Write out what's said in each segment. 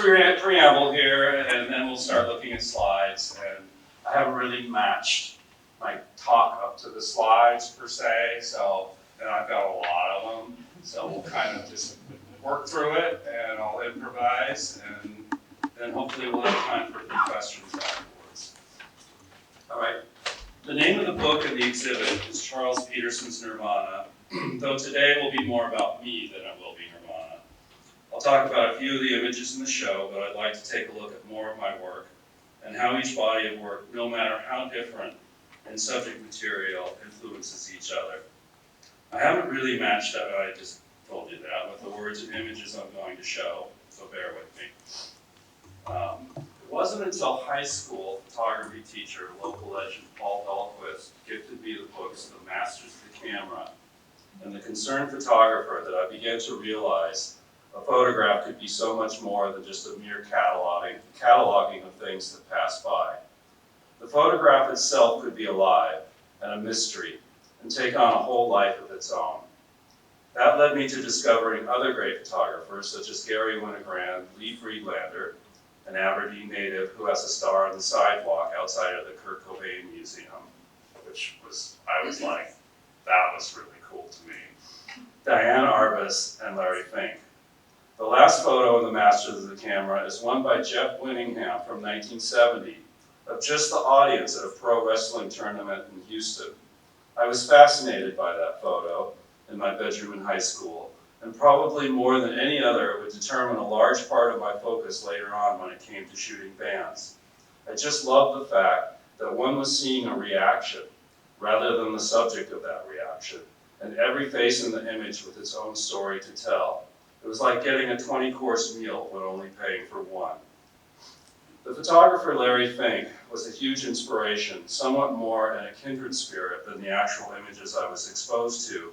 preamble here, and then we'll start looking at slides. And I haven't really matched my talk up to the slides per se, so and I've got a lot of them. So we'll kind of just work through it, and I'll improvise, and then hopefully we'll have time for a few questions afterwards. All right. The name of the book in the exhibit is Charles Peterson's Nirvana, though today will be more about me than it will be Nirvana. I'll talk about a few of the images in the show, but I'd like to take a look at more of my work and how each body of work, no matter how different in subject material, influences each other. I haven't really matched up, I just told you that, with the words and images I'm going to show, so bear with me. It wasn't until high school photography teacher, local legend Paul Dahlquist, gifted me the books The Masters of the Camera and The Concerned Photographer that I began to realize a photograph could be so much more than just a mere cataloging of things that pass by. The photograph itself could be alive and a mystery and take on a whole life of its own. That led me to discovering other great photographers such as Gary Winogrand, Lee Friedlander, an Aberdeen native who has a star on the sidewalk outside of the Kurt Cobain Museum, which was, I was like, that was really cool to me. Diane Arbus and Larry Fink. The last photo in the Masters of the Camera is one by Jeff Winningham from 1970 of just the audience at a pro wrestling tournament in Houston. I was fascinated by that photo in my bedroom in high school, and probably more than any other, it would determine a large part of my focus later on when it came to shooting bands. I just loved the fact that one was seeing a reaction rather than the subject of that reaction, and every face in the image with its own story to tell. It was like getting a 20-course meal when only paying for one. The photographer Larry Fink was a huge inspiration, somewhat more in a kindred spirit than the actual images I was exposed to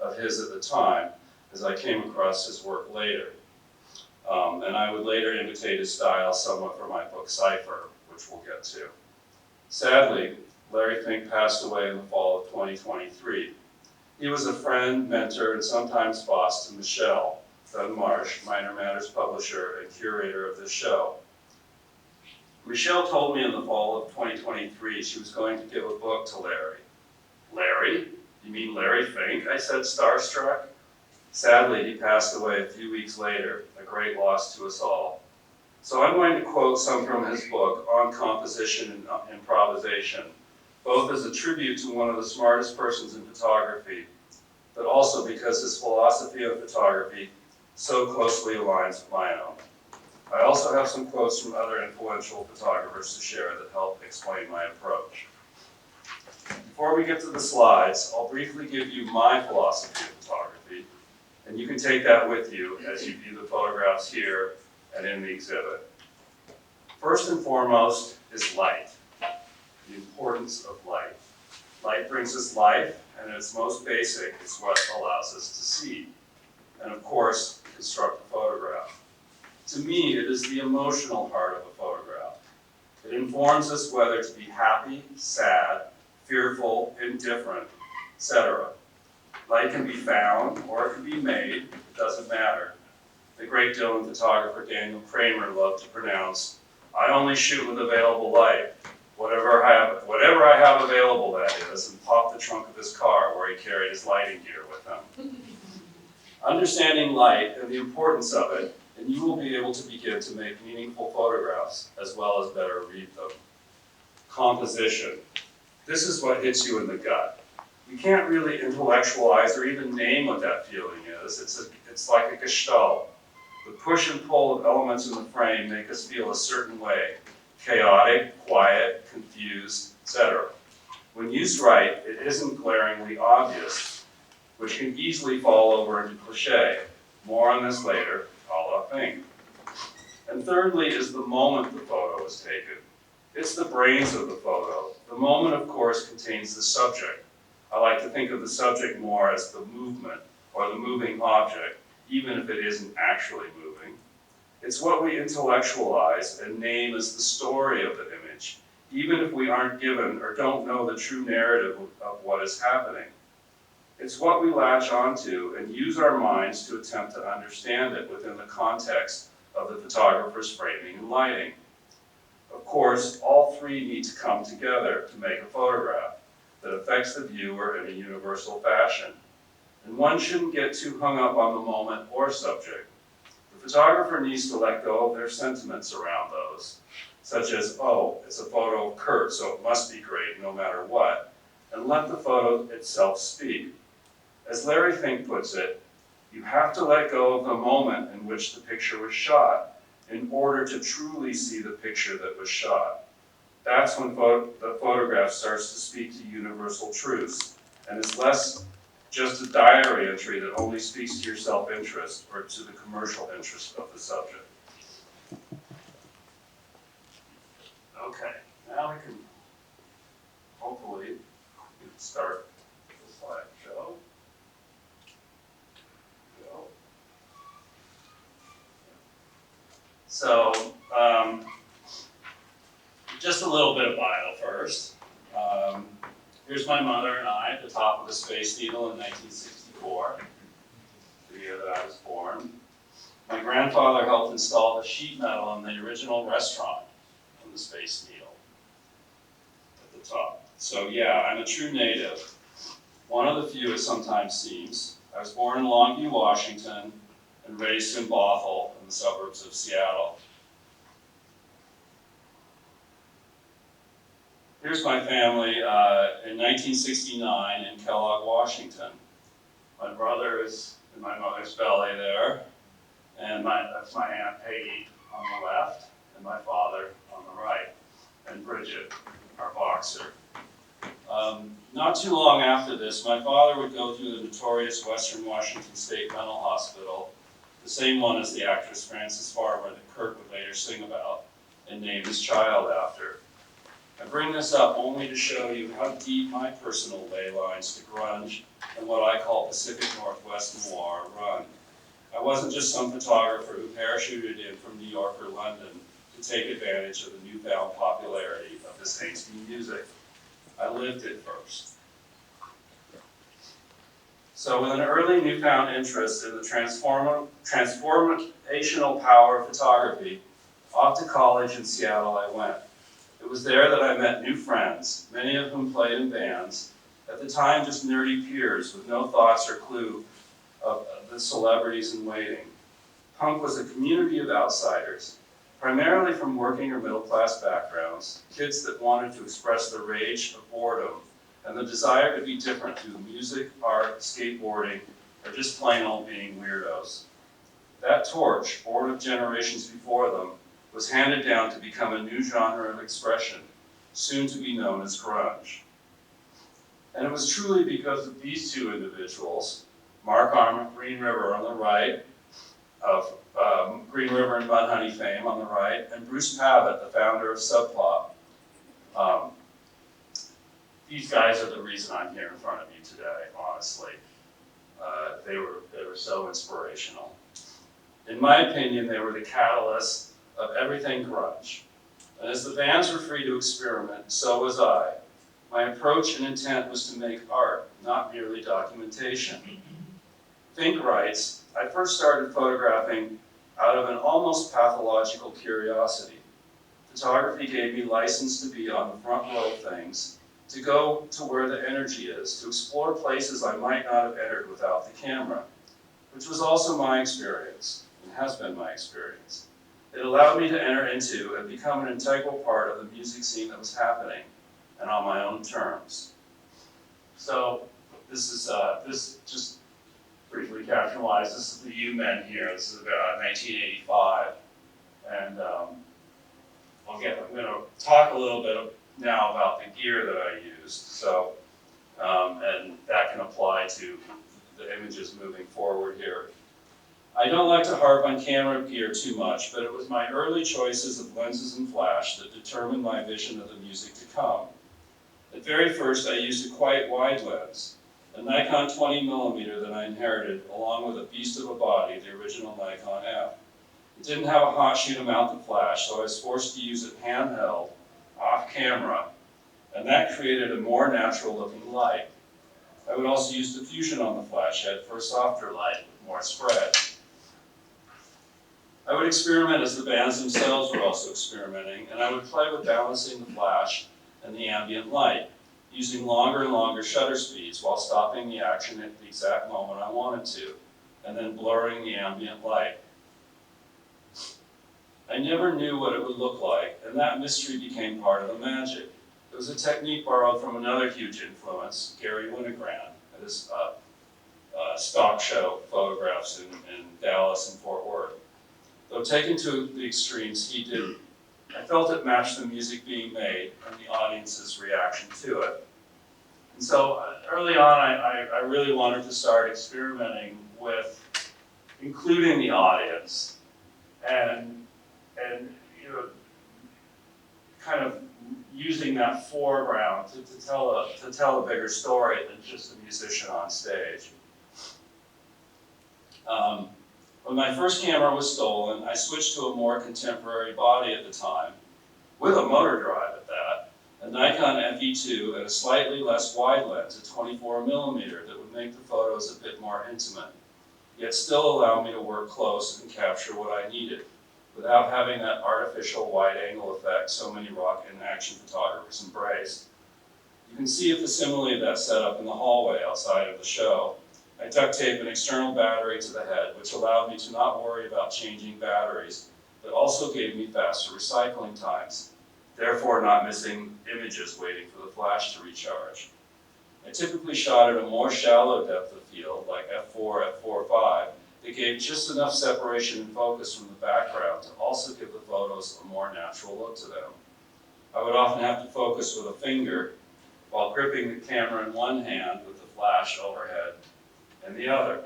of his at the time, as I came across his work later. And I would later imitate his style somewhat for my book Cipher, which we'll get to. Sadly, Larry Fink passed away in the fall of 2023. He was a friend, mentor, and sometimes boss to Michelle Dunn Marsh, Minor Matters publisher and curator of this show. Michelle told me in the fall of 2023 she was going to give a book to Larry. Larry? You mean Larry Fink? I said, starstruck. Sadly, he passed away a few weeks later, a great loss to us all. So I'm going to quote some from his book, On Composition and Improvisation, both as a tribute to one of the smartest persons in photography, but also because his philosophy of photography so closely aligns with my own. I also have some quotes from other influential photographers to share that help explain my approach. Before we get to the slides, I'll briefly give you my philosophy of photography, and you can take that with you as you view the photographs here and in the exhibit. First and foremost is light, the importance of light. Light brings us life, and at its most basic, it's what allows us to see, and of course, construct a photograph. To me, it is the emotional heart of a photograph. It informs us whether to be happy, sad, fearful, indifferent, etc. Light can be found, or it can be made, it doesn't matter. The great Dylan photographer Daniel Kramer loved to pronounce, I only shoot with available light, whatever I have available that is, and pop the trunk of his car where he carried his lighting gear with him. Understanding light and the importance of it, and you will be able to begin to make meaningful photographs as well as better read them. Composition. This is what hits you in the gut. You can't really intellectualize or even name what that feeling is. It's like a gestalt. The push and pull of elements in the frame make us feel a certain way, chaotic, quiet, confused, etc. When used right, it isn't glaringly obvious, which can easily fall over into cliché. More on this later, a la Fink. And thirdly is the moment the photo is taken. It's the brains of the photo. The moment, of course, contains the subject. I like to think of the subject more as the movement or the moving object, even if it isn't actually moving. It's what we intellectualize and name as the story of the image, even if we aren't given or don't know the true narrative of what is happening. It's what we latch onto and use our minds to attempt to understand it within the context of the photographer's framing and lighting. Of course, all three need to come together to make a photograph that affects the viewer in a universal fashion. And one shouldn't get too hung up on the moment or subject. The photographer needs to let go of their sentiments around those, such as, oh, it's a photo of Kurt, so it must be great no matter what, and let the photo itself speak. As Larry Fink puts it, you have to let go of the moment in which the picture was shot in order to truly see the picture that was shot. That's when the photograph starts to speak to universal truths, and it's less just a diary entry that only speaks to your self-interest or to the commercial interest of the subject. Okay, now we can hopefully start the slideshow. Go. So, just a little bit of bio first. Here's my mother and I at the top of the Space Needle in 1964, the year that I was born. My grandfather helped install the sheet metal in the original restaurant on the Space Needle at the top. So yeah, I'm a true native. One of the few, it sometimes seems. I was born in Longview, Washington, and raised in Bothell in the suburbs of Seattle. Here's my family in 1969 in Kellogg, Washington. My brother is in my mother's belly there, and that's my Aunt Peggy on the left, and my father on the right, and Bridget, our boxer. Not too long after this, my father would go through the notorious Western Washington State Mental Hospital, the same one as the actress Frances Farmer that Kurt would later sing about and name his child after. I bring this up only to show you how deep my personal ley lines to grunge and what I call Pacific Northwest noir run. I wasn't just some photographer who parachuted in from New York or London to take advantage of the newfound popularity of this angsty music. I lived it first. So with an early newfound interest in the transformational power of photography, off to college in Seattle I went. It was there that I met new friends, many of whom played in bands, at the time just nerdy peers with no thoughts or clue of the celebrities in waiting. Punk was a community of outsiders, primarily from working or middle-class backgrounds, kids that wanted to express the rage of boredom and the desire to be different through music, art, skateboarding, or just plain old being weirdos. That torch, born of generations before them, was handed down to become a new genre of expression, soon to be known as grunge. And it was truly because of these two individuals, Mark Arment, Green River on the right, of Green River and Mudhoney fame on the right, and Bruce Pavitt, the founder of Sub Pop. These guys are the reason I'm here in front of you today, honestly. They were so inspirational. In my opinion, they were the catalyst of everything grunge. And as the bands were free to experiment, so was I. My approach and intent was to make art, not merely documentation. Fink writes, I first started photographing out of an almost pathological curiosity. Photography gave me license to be on the front row of things, to go to where the energy is, to explore places I might not have entered without the camera, which was also my experience, and has been my experience. It allowed me to enter into and become an integral part of the music scene that was happening, and on my own terms. So this is just briefly caption-wise, this is the U-Men here. This is about 1985, and I'm going to talk a little bit now about the gear that I used. So, and that can apply to the images moving forward here. I don't like to harp on camera gear too much, but it was my early choices of lenses and flash that determined my vision of the music to come. At very first, I used a quite wide lens, a Nikon 20mm that I inherited, along with a beast of a body, the original Nikon F. It didn't have a hot shoe to mount the flash, so I was forced to use it handheld, off camera, and that created a more natural looking light. I would also use diffusion on the flash head for a softer light with more spread. I would experiment as the bands themselves were also experimenting, and I would play with balancing the flash and the ambient light, using longer and longer shutter speeds while stopping the action at the exact moment I wanted to, and then blurring the ambient light. I never knew what it would look like, and that mystery became part of the magic. It was a technique borrowed from another huge influence, Gary Winogrand, at his stock show photographs in Dallas and Fort Worth. Though taken to the extremes he did, I felt it matched the music being made and the audience's reaction to it. And so early on, I really wanted to start experimenting with including the audience and kind of using that foreground to tell a bigger story than just a musician on stage. When my first camera was stolen, I switched to a more contemporary body at the time, with a motor drive at that, a Nikon FE2 and a slightly less wide lens, a 24mm, that would make the photos a bit more intimate, yet still allow me to work close and capture what I needed, without having that artificial wide-angle effect so many rock and action photographers embrace. You can see a facsimile of that setup in the hallway outside of the show. I duct tape an external battery to the head, which allowed me to not worry about changing batteries, but also gave me faster recycling times, therefore not missing images waiting for the flash to recharge. I typically shot at a more shallow depth of field, like f4, f4.5, that gave just enough separation and focus from the background to also give the photos a more natural look to them. I would often have to focus with a finger while gripping the camera in one hand with the flash overhead in the other,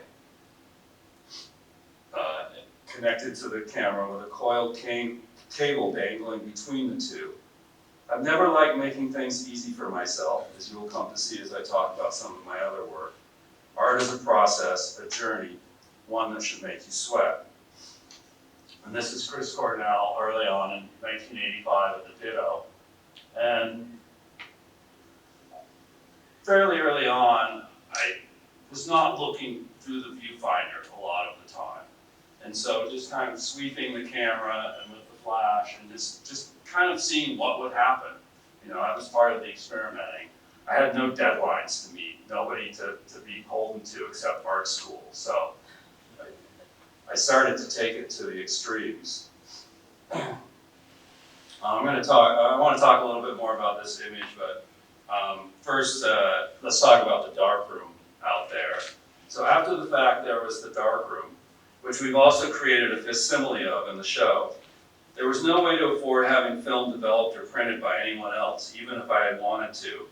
connected to the camera with a coiled cable dangling between the two. I've never liked making things easy for myself, as you will come to see as I talk about some of my other work. Art is a process, a journey, one that should make you sweat. And this is Chris Cornell early on in 1985 at the Ditto. And fairly early on, I was not looking through the viewfinder a lot of the time. And so just kind of sweeping the camera and with the flash and just kind of seeing what would happen. You know, I was part of the experimenting. I had no deadlines to meet, nobody to be beholden to except art school. So I started to take it to the extremes. I want to talk a little bit more about this image, but first, let's talk about the darkroom out there. So after the fact, there was the darkroom, which we've also created a facsimile of in the show. There was no way to afford having film developed or printed by anyone else, even if I had wanted to.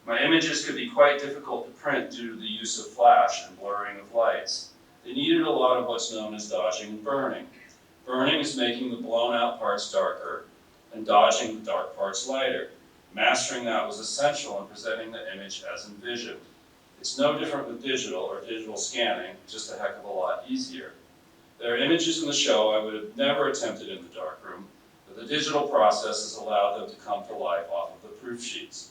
My images could be quite difficult to print due to the use of flash and blurring of lights. They needed a lot of what's known as dodging and burning. Burning is making the blown out parts darker and dodging the dark parts lighter. Mastering that was essential in presenting the image as envisioned. It's no different with digital or digital scanning, just a heck of a lot easier. There are images in the show I would have never attempted in the darkroom, but the digital process has allowed them to come to life off of the proof sheets.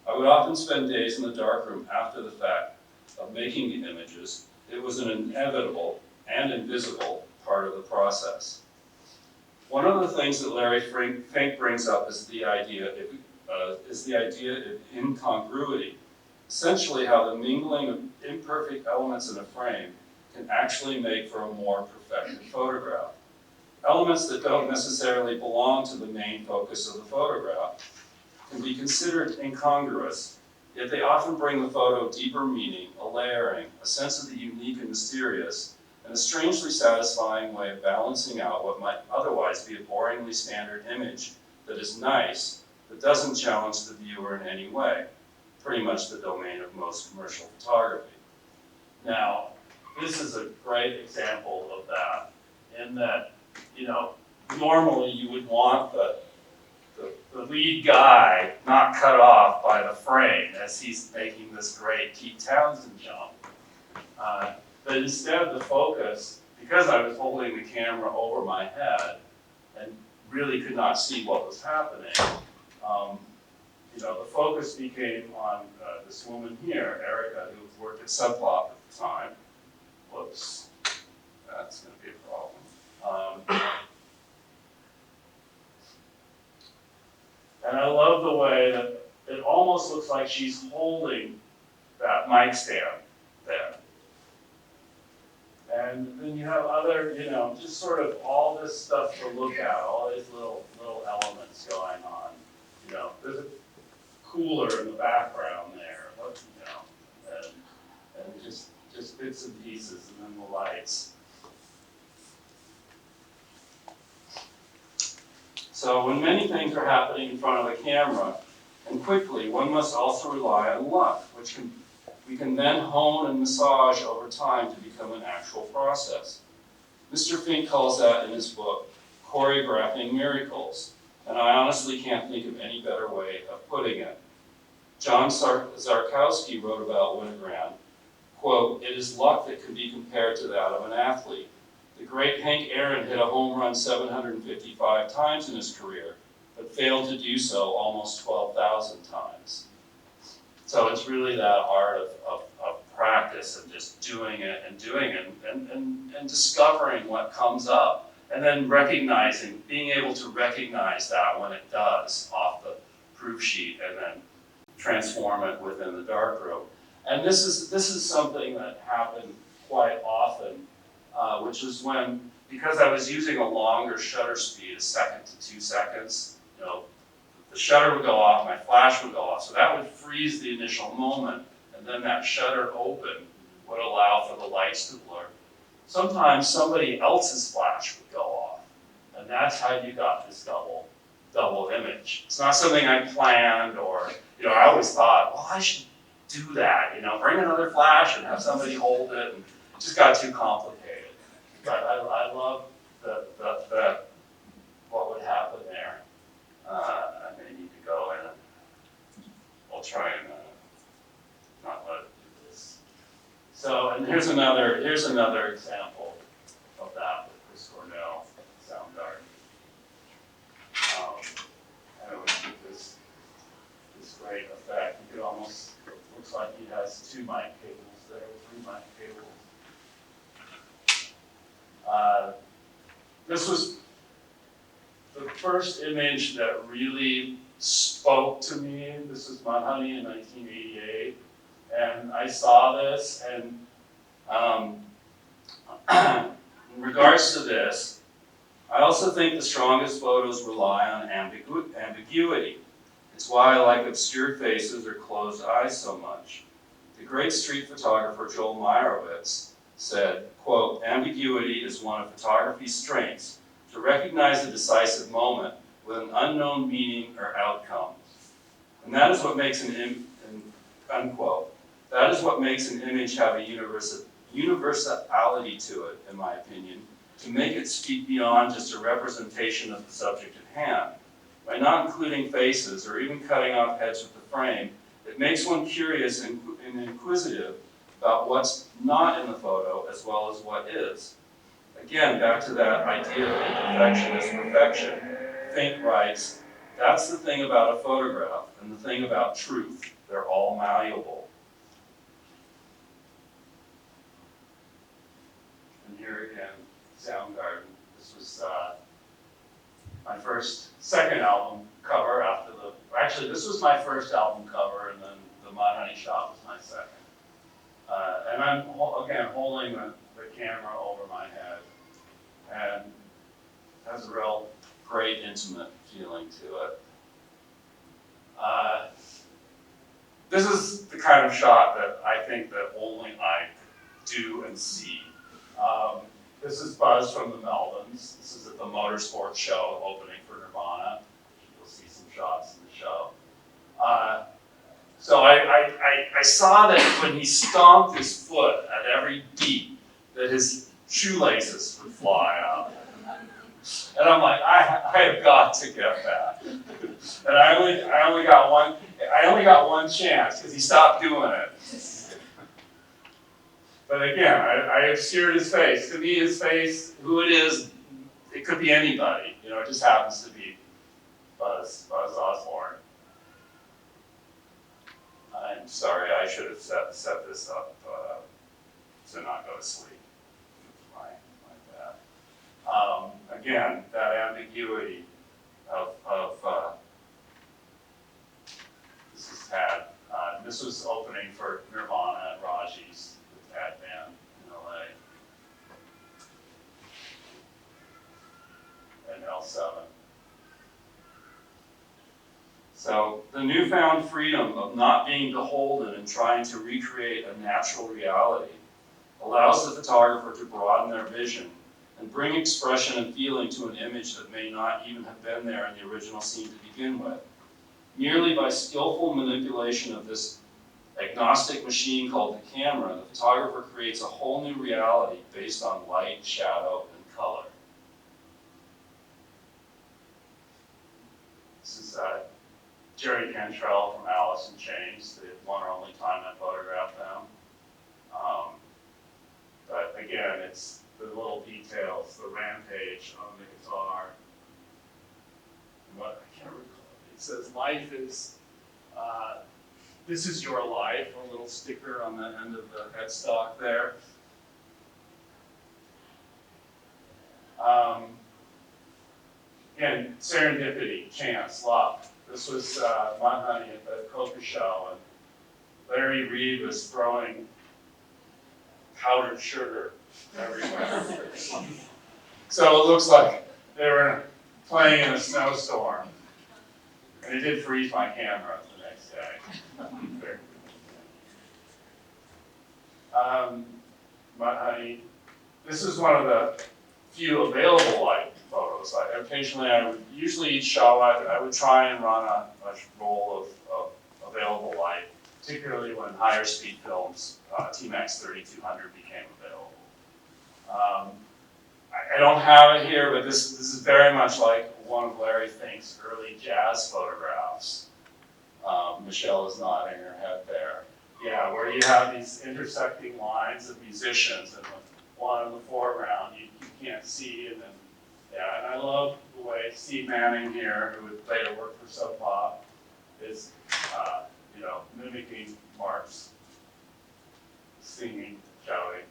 I would often spend days in the darkroom after the fact of making the images. It was an inevitable and invisible part of the process. One of the things that Larry Fink brings up is the idea of incongruity. Essentially, how the mingling of imperfect elements in a frame can actually make for a more perfected photograph. Elements that don't necessarily belong to the main focus of the photograph can be considered incongruous, yet they often bring the photo deeper meaning, a layering, a sense of the unique and mysterious, and a strangely satisfying way of balancing out what might otherwise be a boringly standard image that is nice, but doesn't challenge the viewer in any way. Pretty much the domain of most commercial photography. Now, this is a great example of that, in that, you know, normally you would want the lead guy not cut off by the frame as he's making this great Keith Townsend jump. But instead the focus, because I was holding the camera over my head and really could not see what was happening, you know, the focus became on this woman here, Erica, who worked at Sub Pop at the time. Whoops, that's going to be a problem. almost looks like she's holding that mic stand there. And then you have other, just sort of all this stuff to look at, all these little elements going on. There's a cooler in the background there, and just bits and pieces, and then the lights. So when many things are happening in front of the camera, and quickly, one must also rely on luck, which we can then hone and massage over time to become an actual process. Mr. Fink calls that in his book, choreographing miracles, and I honestly can't think of any better way of putting it. John Zarkowski wrote about Winogrand, quote, "It is luck that can be compared to that of an athlete. The great Hank Aaron hit a home run 755 times in his career, but failed to do so almost 12,000 times. So it's really that art of practice and just doing it and discovering what comes up. And then being able to recognize that when it does off the proof sheet and then transform it within the darkroom. And this is something that happened quite often, which is when, because I was using a longer shutter speed, 1 second to 2 seconds, the shutter would go off, my flash would go off, so that would freeze the initial moment, and then that shutter open would allow for the lights to blur. Sometimes somebody else's flash would go off, and that's how you got this double image. It's not something I planned, or I always thought, well, I should do that, bring another flash and have somebody hold it, and it just got too complicated. But I love the what would happen there. I may need to go in and I'll try and not let it do this. So, and here's another example of that with Chris Cornell sound garden. And it would give this great effect. You could almost, looks like he has 2 mic cables there, 3 mic cables. This was the first image that really spoke to me. This was Mudhoney in 1988, and I saw this, and in regards to this, I also think the strongest photos rely on ambiguity. It's why I like obscured faces or closed eyes so much. The great street photographer Joel Meyerowitz said, quote, "Ambiguity is one of photography's strengths, to recognize a decisive moment with an unknown meaning or outcome. And that is what makes unquote. That is what makes an image have a universality to it, in my opinion, to make it speak beyond just a representation of the subject at hand. By not including faces or even cutting off heads with the frame, it makes one curious and inquisitive about what's not in the photo as well as what is. Again, back to that idea of imperfection as perfection. Fink writes, that's the thing about a photograph and the thing about truth. They're all malleable." And here again, Soundgarden. This was my second album cover after actually this was my first album cover, and then the Mudhoney shot was my second. And I'm, again, holding the camera over my head, and it has a real great intimate feeling to it. This is the kind of shot that I think that only I do and see. This is Buzz from the Melvins. This is at the Motorsports show opening for Nirvana. You'll see some shots in the show. So I saw that when he stomped his foot at every beat, that his shoelaces would fly out. And I'm like, I have got to get that. And I only got one chance because he stopped doing it. But again, I obscured his face. To me, his face, who it is, it could be anybody. It just happens to be Buzz Osborne. I'm sorry, I should have set this up to not go to sleep. My bad. Again, that ambiguity of this is Tad So the newfound freedom of not being beholden and trying to recreate a natural reality allows the photographer to broaden their vision and bring expression and feeling to an image that may not even have been there in the original scene to begin with. Merely by skillful manipulation of this agnostic machine called the camera, the photographer creates a whole new reality based on light, shadow, and color. This is Jerry Cantrell from Alice in Chains, the one or only time I photographed them. But again, it's the little details, the rampage on the guitar. And what I can't recall. It says, "Life is, this is your life," a little sticker on the end of the headstock there. Again, serendipity, chance, luck. This was Mudhoney at the Coca Show, and Larry Reed was throwing powdered sugar everywhere. So it looks like they were playing in a snowstorm. And it did freeze my camera the next day. Mudhoney, this is one of the few available light photos. Occasionally, usually each show, I would try and run a roll of available light, particularly when higher speed films, T-Max 3200 became available. I don't have it here, but this is very much like one of Larry Fink's early jazz photographs. Michelle is nodding her head there. Yeah, where you have these intersecting lines of musicians, and one in the foreground you can't see, and then, yeah, and I love the way Steve Manning here, who would later work for Sub Pop, is, mimicking Mark's singing, shouting.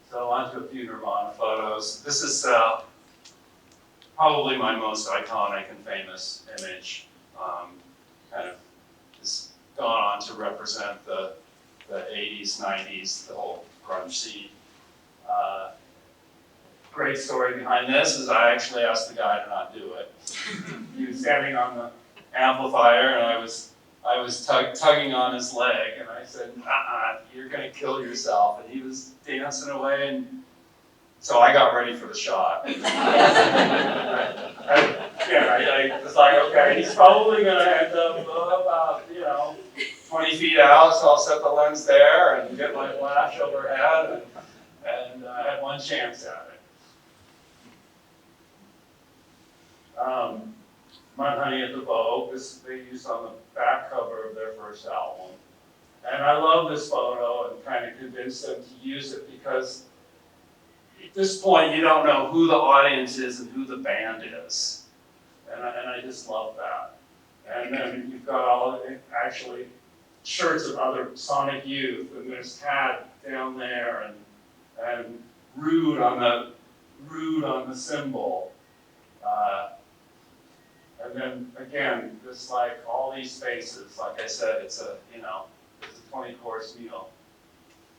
So on to a few Nirvana photos. This is probably my most iconic and famous image. Kind of has gone on to represent the 80s, 90s, the whole grunge scene. Great story behind this is I actually asked the guy to not do it. He was standing on the amplifier, and I was tugging on his leg, and I said, "You're gonna kill yourself." And he was dancing away, and so I got ready for the shot. I was like, okay, he's probably gonna end up about 20 feet out, so I'll set the lens there and get my flash overhead, and I had one chance at it. Mudhoney at the Vogue, this they used on the back cover of their first album. And I love this photo and kind of convinced them to use it because at this point you don't know who the audience is and who the band is. And I just love that. And then you've got all actually shirts of other Sonic Youth, and there's Tad down there, and Rude on the cymbal. And then again, just like all these faces, like I said, it's a 20-course meal,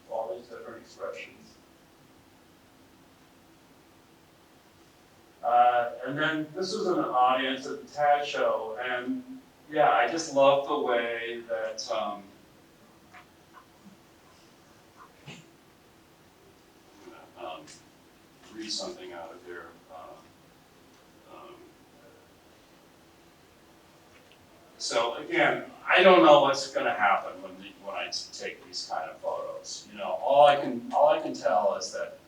all these different expressions. And then this was an audience at the TAD show, and yeah, I just love the way that read something out of here. So again, I don't know what's going to happen when I take these kind of photos. All I can tell is that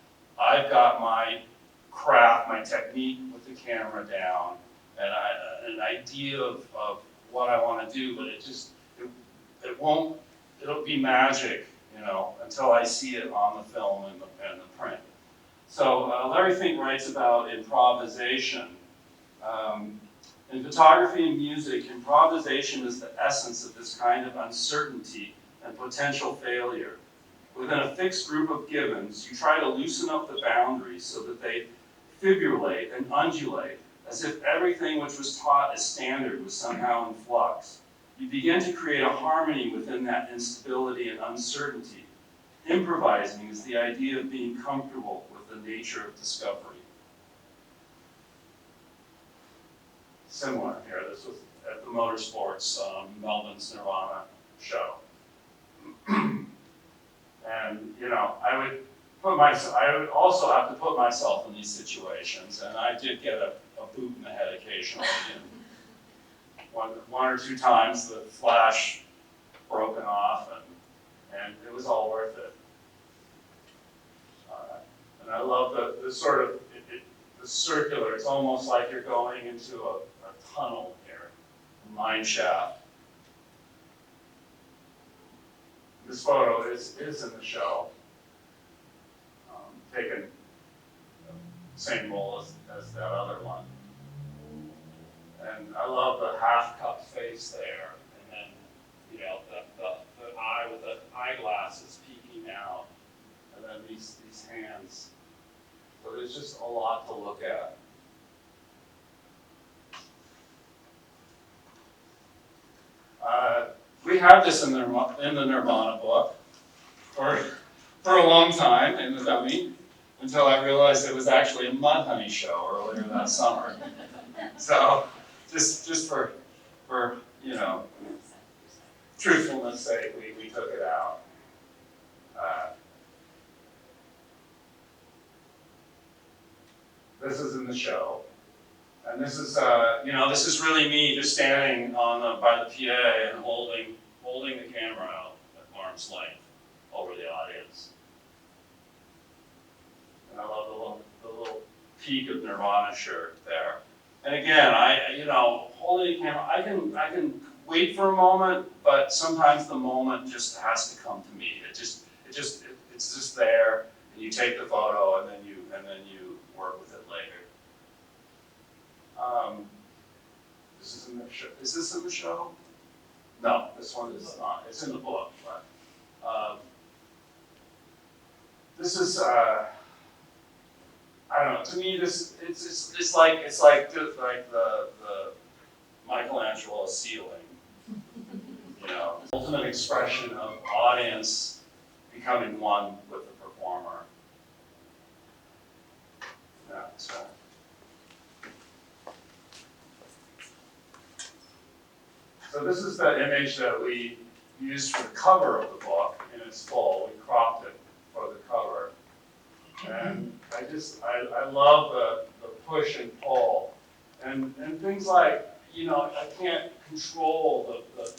I've got my craft, my technique with the camera down, and an idea of what I want to do, but it'll be magic, until I see it on the film and the print. So Larry Fink writes about improvisation. In photography and music, improvisation is the essence of this kind of uncertainty and potential failure. Within a fixed group of givens, you try to loosen up the boundaries so that they fibrillate and undulate, as if everything which was taught as standard was somehow in flux. You begin to create a harmony within that instability and uncertainty. Improvising is the idea of being comfortable with the nature of discovery. similar here. This was at the Motorsports Melbourne's Nirvana show. And I would also have to put myself in these situations, and I did get a boot in the head occasionally. And one or two times the flash broken off, and it was all worth it. And I love the sort of the circular. It's almost like you're going into a tunnel here, a mine shaft. This photo is in the show, taken the same role as that other one. And I love the half-cup face there, and then the eye with the eyeglasses peeking out, and then these hands. So there's just a lot to look at. We had this in the Nirvana book for a long time in the dummy, until I realized it was actually a Mudhoney show earlier that summer. So just for truthfulness sake, we took it out. This is in the show. And this is, this is really me just standing by the PA and holding the camera out at arm's length over the audience. And I love the little peak of Nirvana shirt there. And again, holding the camera, I can wait for a moment, but sometimes the moment just has to come to me. It's just there, and you take the photo, and then you work with it later. This is in the show. Is this in the show? No, this one is not. It's in the book, but this is I don't know. To me, it's like the Michelangelo ceiling. Ultimate expression of audience becoming one with the performer. Yeah, so. So this is the image that we used for the cover of the book in its full. We cropped it for the cover. And I love the push and pull. And things like, I can't control the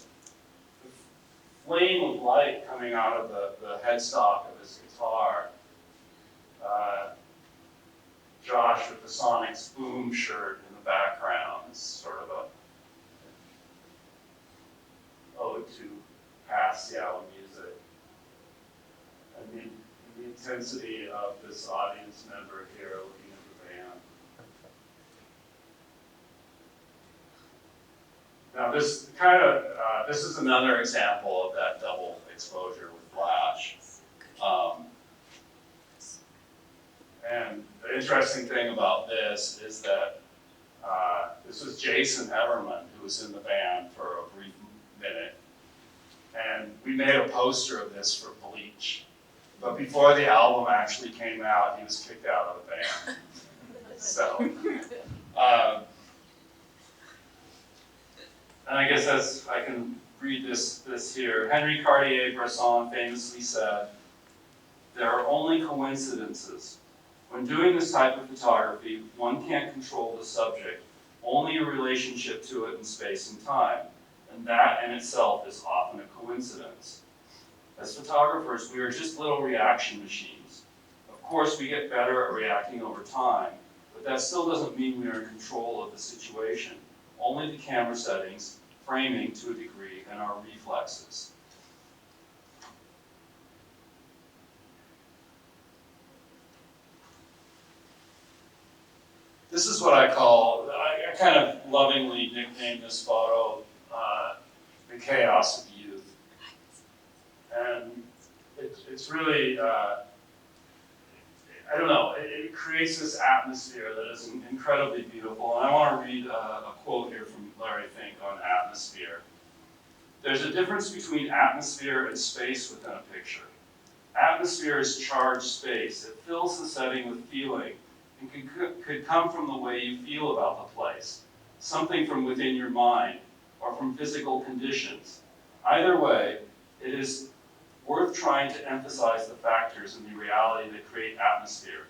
flame of light coming out of the headstock of his guitar. Josh with the Sonics Boom shirt in the background is sort of a ode to past Seattle music. And the intensity of this audience member here looking at the band. Now this is another example of that double exposure with flash. And the interesting thing about this is that this was Jason Everman, who was in the band for a brief minute. And we made a poster of this for Bleach. But before the album actually came out, he was kicked out of the band. So, and I guess I can read this here. Henri Cartier-Bresson famously said, "There are only coincidences. When doing this type of photography, one can't control the subject, only a relationship to it in space and time. And that in itself is often a coincidence. As photographers, we are just little reaction machines. Of course, we get better at reacting over time, but that still doesn't mean we are in control of the situation. Only the camera settings, framing to a degree, and our reflexes." This is what I kind of lovingly nicknamed this photo, the chaos of youth. And it's really, I don't know, it creates this atmosphere that is incredibly beautiful. And I want to read a quote here from Larry Fink on atmosphere. "There's a difference between atmosphere and space within a picture. Atmosphere is charged space. It fills the setting with feeling and could come from the way you feel about the place. something from within your mind, or from physical conditions. Either way, it is worth trying to emphasize the factors in the reality that create atmosphere,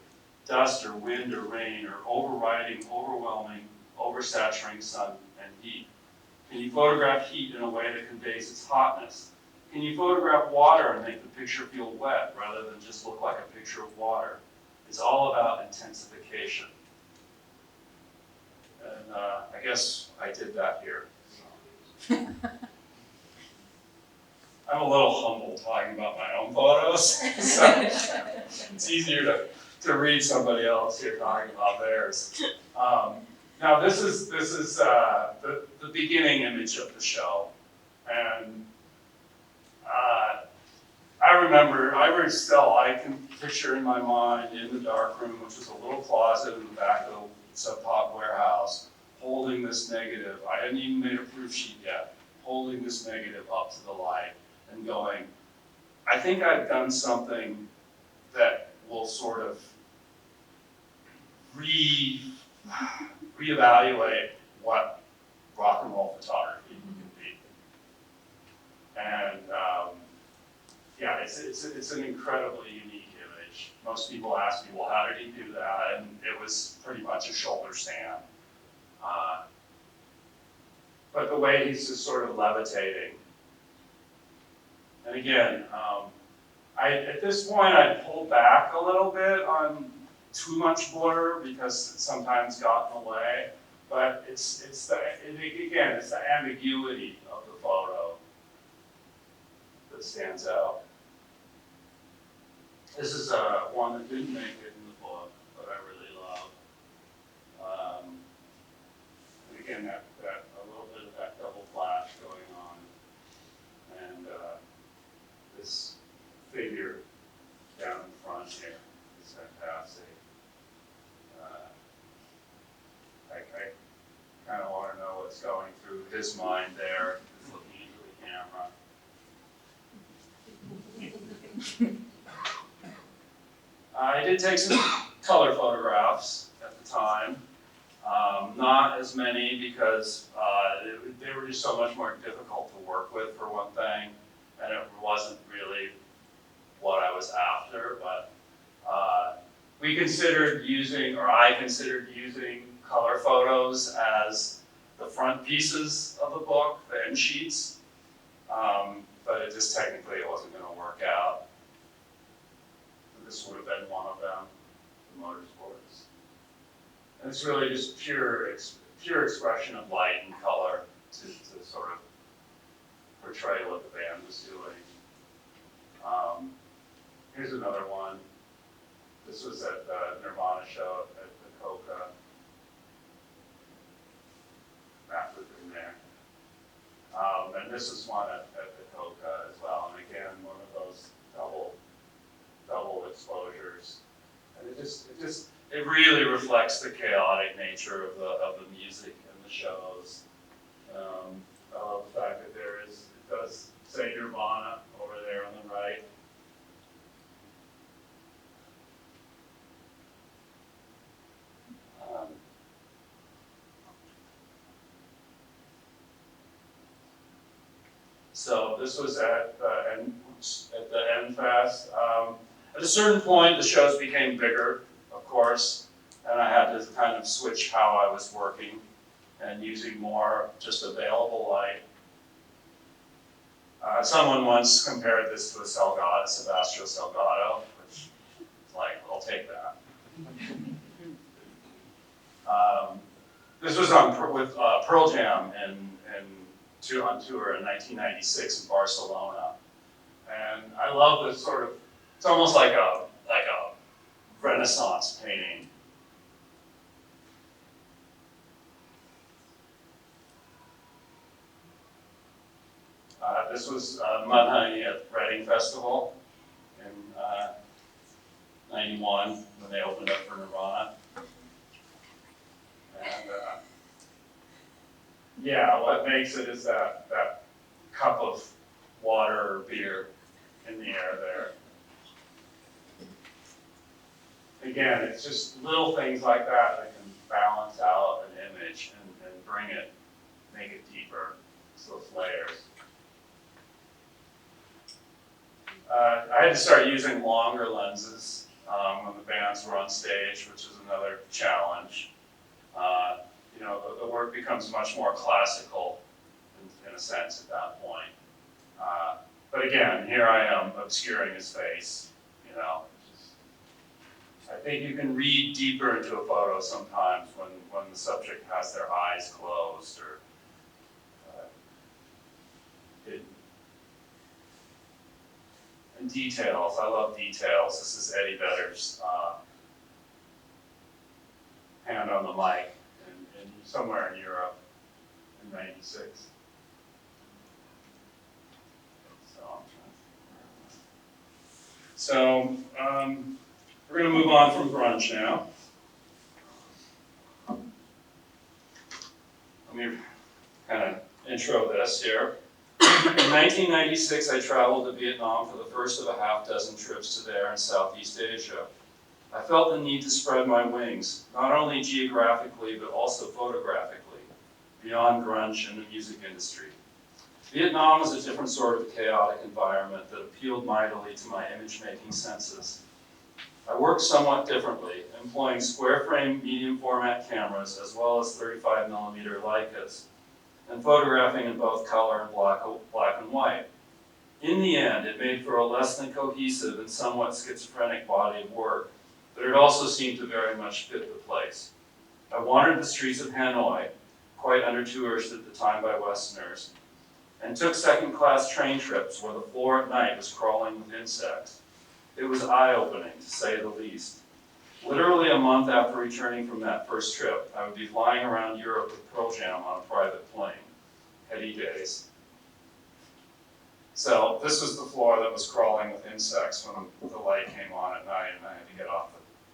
dust or wind or rain, or overriding, overwhelming, oversaturating sun and heat. Can you photograph heat in a way that conveys its hotness? Can you photograph water and make the picture feel wet rather than just look like a picture of water? It's all about intensification. And I guess I did that here. So. I'm a little humble talking about my own photos, so it's easier to read somebody else here talking about theirs. Now this is the beginning image of the show, and I can picture in my mind in the dark room, which was a little closet in the back of the Sub Pop warehouse, holding this negative. I hadn't even made a proof sheet yet, holding this negative up to the light and going, I think I've done something that will sort of reevaluate what rock and roll photography can be. And yeah, it's an incredibly unique image. Most people ask me, well, how did he do that? And it was pretty much a shoulder stand. But the way he's just sort of levitating. And again, at this point, I pulled back a little bit on too much blur because it sometimes got in the way. But it's the ambiguity of the photo that stands out. This is one that didn't make it in the book, but I really love. And again, that a little bit of that double flash going on, and this figure down in front here is fantastic. I kind of want to know what's going through his mind there, he's looking into the camera. I did take some color photographs at the time. Not as many because they were just so much more difficult to work with, for one thing, and it wasn't really what I was after, but I considered using color photos as the front pieces of the book, the end sheets, but it just technically it wasn't going to work out. This would have been one of them, the motorsports. And it's really just pure expression of light and color to sort of portray what the band was doing. Here's another one. This was at the Nirvana show at Tacoma. That was in there. And this is one at Tacoma as well. And again, one of those double exposures. And it really reflects the chaotic nature of the music and the shows. I love the fact that it does say Nirvana over there on the right. So this was at the End Fest. At a certain point, the shows became bigger, of course, and I had to kind of switch how I was working and using more just available light. Someone once compared this to a Sebastio Salgado, which is like, I'll take that. This was with Pearl Jam on tour in 1996 in Barcelona, and I love this sort of. It's almost like a Renaissance painting. This was Mudhoney at Reading Festival in '91 when they opened up for Nirvana. And yeah, what makes it is that cup of water or beer in the air there. Again, it's just little things like that that can balance out an image and bring swing it, make it deeper. So those layers. I had to start using longer lenses when the bands were on stage, which is another challenge. You know, the work becomes much more classical in a sense at that point. But again, here I am obscuring his face, you know. I think you can read deeper into a photo sometimes when the subject has their eyes closed or hidden. And details, I love details. This is Eddie Vedder's hand on the mic in somewhere in Europe in '96. So we're going to move on from grunge now. Let me kind of intro this here. In 1996, I traveled to Vietnam for the first of a half dozen trips to there in Southeast Asia. I felt the need to spread my wings, not only geographically, but also photographically, beyond grunge and the music industry. Vietnam was a different sort of chaotic environment that appealed mightily to my image-making senses. I worked somewhat differently, employing square-frame medium format cameras as well as 35mm Leicas, and photographing in both color and black and white. In the end, it made for a less than cohesive and somewhat schizophrenic body of work, but it also seemed to very much fit the place. I wandered the streets of Hanoi, quite under-tourished at the time by Westerners, and took second-class train trips where the floor at night was crawling with insects. It was eye-opening, to say the least. Literally a month after returning from that first trip, I would be flying around Europe with Pearl Jam on a private plane. Heady days. So this was the floor that was crawling with insects when the light came on at night and I had to get off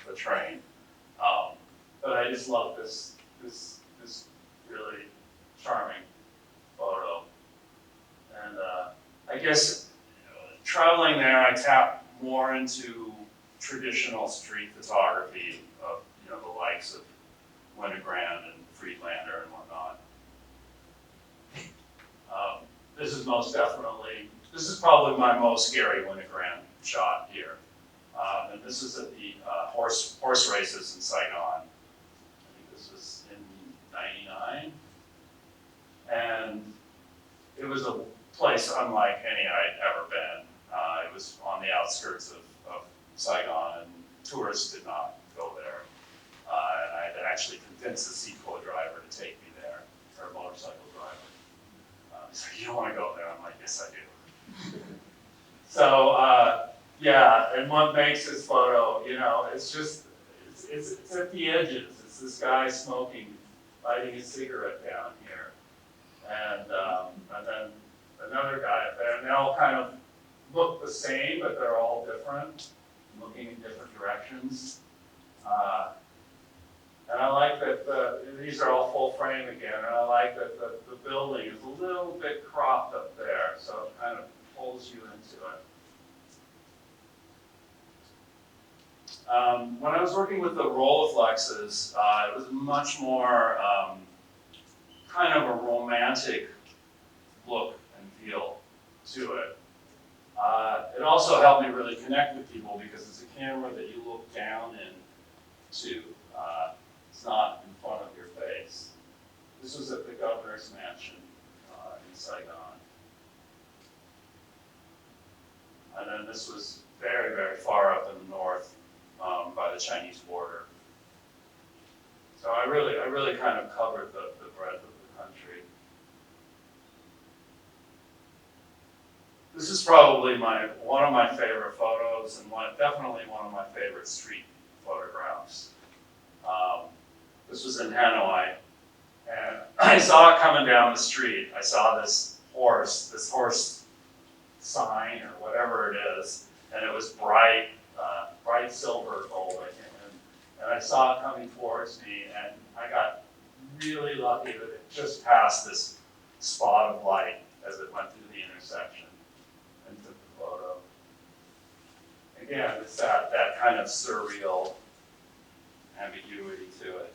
the train. But I just love this really charming photo. And I guess traveling there, I tapped more into traditional street photography of the likes of Winogrand and Friedlander and whatnot. This is probably my most Gary Winogrand shot here. And this is at the horse races in Saigon. I think this was in '99. And it was a place unlike any I'd ever been. It was on the outskirts of Saigon, and tourists did not go there. And I had to actually convince the Sequoia driver to take me there, or a motorcycle driver. He's like, "You don't want to go there." I'm like, "Yes, I do." So, yeah, and what makes this photo, it's at the edges. It's this guy smoking, lighting his cigarette down here. And then another guy up there, and they all kind of look the same, but they're all different, looking in different directions. And I like that these are all full frame again, and I like that the building is a little bit cropped up there, so it kind of pulls you into it. When I was working with the Rolleiflexes, it was much more kind of a romantic look and feel to it. It also helped me really connect with people because it's a camera that you look down into. It's not in front of your face. This was at the governor's mansion in Saigon. And then this was very, very far up in the north by the Chinese border. So I really kind of covered the breadth of the country. This is probably one of my favorite photos and definitely one of my favorite street photographs. This was in Hanoi, and I saw it coming down the street. I saw this horse sign or whatever it is, and it was bright silver gold, I think. And I saw it coming towards me, and I got really lucky that it just passed this spot of light as it went through the intersection and took the photo. Again, it's that kind of surreal ambiguity to it.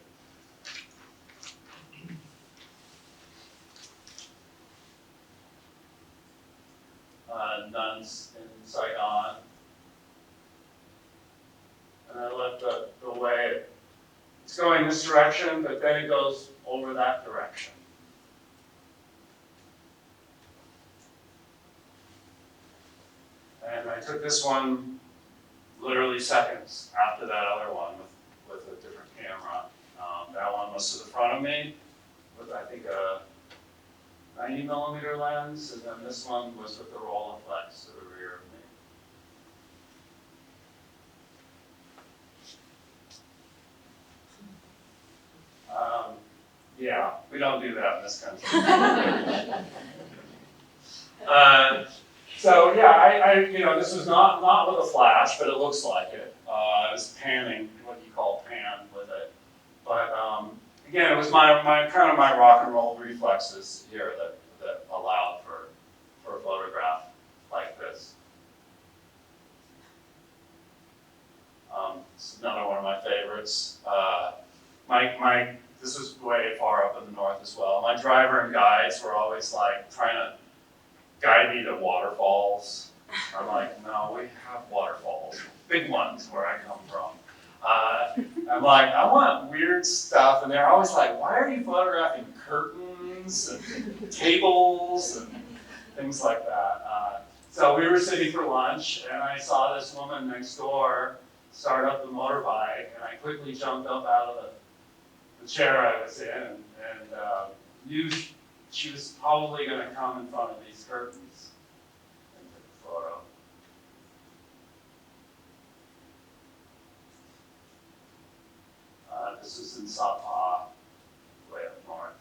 Saigon. And I let the way, it's going this direction, but then it goes over that direction. And I took this one literally seconds after that other one with a different camera. That one was to the front of me with, I think, a 90mm lens, and then this one was with the Rolleiflex to the rear of me. Yeah, we don't do that in this country. So yeah, this was not with a flash, but it looks like it. I was panning, what you call pan with it. But again, it was my kind of my rock and roll reflexes here that allowed for a photograph like this. This is another one of my favorites. This was way far up in the north as well. My driver and guides were always like trying to guide me to waterfalls. I'm like, no, we have waterfalls, big ones where I come from. I'm like, I want weird stuff, and they're always like, why are you photographing curtains and tables and things like that? So we were sitting for lunch, and I saw this woman next door start up the motorbike, and I quickly jumped up out of the chair I was in, and knew she was probably going to come in front of these curtains and take a photo. This is in Sapa, way up north.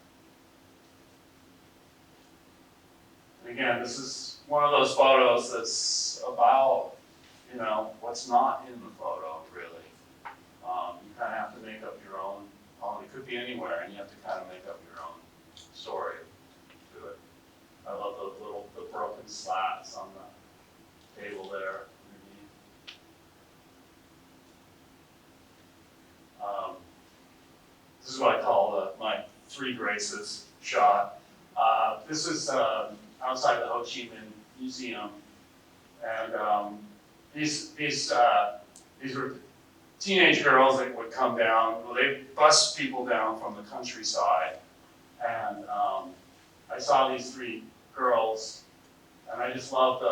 And again, this is one of those photos that's about, what's not in the photo, really. You kind of have to make up your own. It could be anywhere, and you have to kind of make up your own story to it. I love the broken slats on the table there underneath. This is what I call my Three Graces shot. This is outside the Ho Chi Minh Museum, and these were teenage girls that would come down. Well, they bus people down from the countryside, and I saw these three girls, and I just loved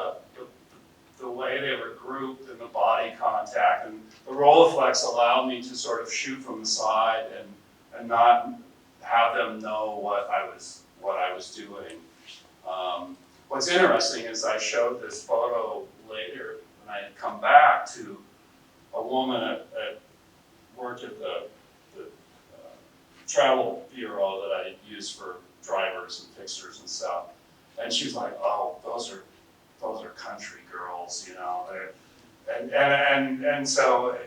the way they were grouped and the body contact, and the Rolleiflex allowed me to sort of shoot from the side and not have them know what I was doing. What's interesting is I showed this photo later when I had come back to a woman at worked at the travel bureau that I use for drivers and fixers and stuff, and she's like, "Oh, those are country girls, and so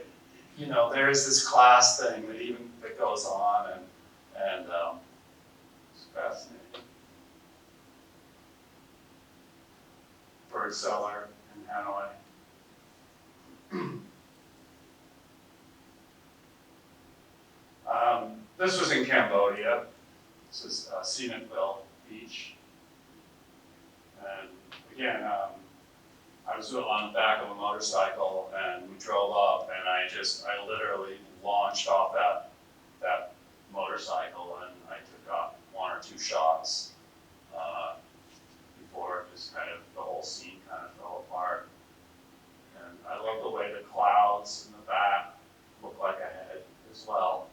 there's this class thing that goes on, and it's fascinating. Bird cellar in Hanoi. This was in Cambodia. This is Sihanoukville Beach. And again, I was on the back of a motorcycle, and we drove up, and I literally launched off that motorcycle, and I took off one or two shots before just kind of the whole scene kind of fell apart. And I love the way the clouds in the back look like a head as well.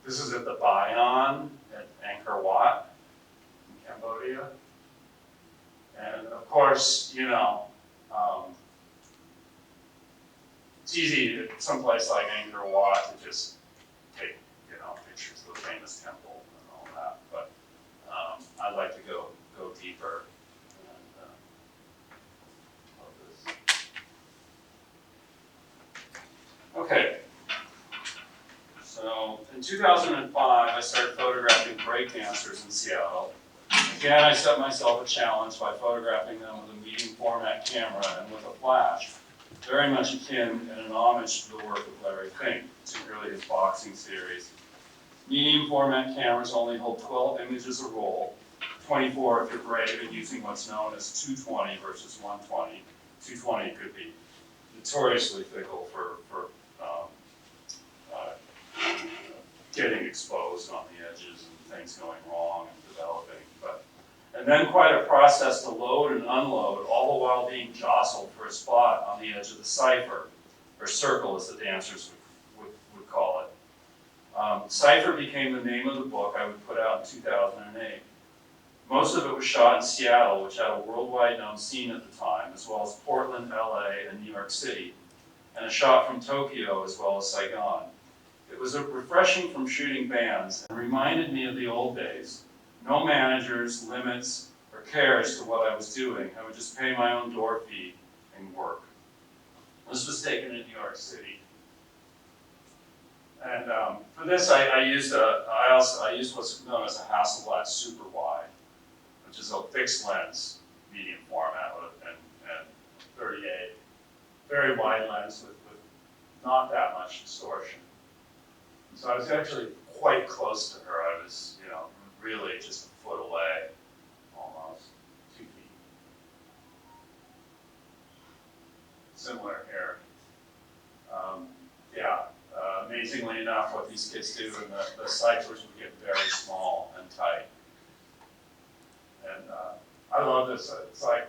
This is at the Bayon at Angkor Wat in Cambodia. And of course, it's easy at someplace like Angkor Wat to just take, pictures of the famous temple and all that. But I'd like to go deeper. And love this. Okay. So in 2005, I started photographing breakdancers in Seattle. Again, I set myself a challenge by photographing them with a medium format camera and with a flash, very much akin and an homage to the work of Larry Fink, particularly his boxing series. Medium format cameras only hold 12 images a roll, 24 if you're brave and using what's known as 220 versus 120. 220 could be notoriously fickle for getting exposed on the edges and things going wrong and developing. And then quite a process to load and unload, all the while being jostled for a spot on the edge of the cipher, or circle as the dancers would call it. Cipher became the name of the book I would put out in 2008. Most of it was shot in Seattle, which had a worldwide known scene at the time, as well as Portland, LA, and New York City, and a shot from Tokyo as well as Saigon. It was refreshing from shooting bands and reminded me of the old days. No managers, limits, or cares to what I was doing. I would just pay my own door fee and work. This was taken in New York City. And for this, I used what's known as a Hasselblad Super Wide, which is a fixed lens medium format and 38, very wide lens with not that much distortion. And so I was actually quite close to her. I was, really just a foot away, almost 2 feet. Similar here. Amazingly enough, what these kids do, and the ciphers would get very small and tight. And I love this. It's like,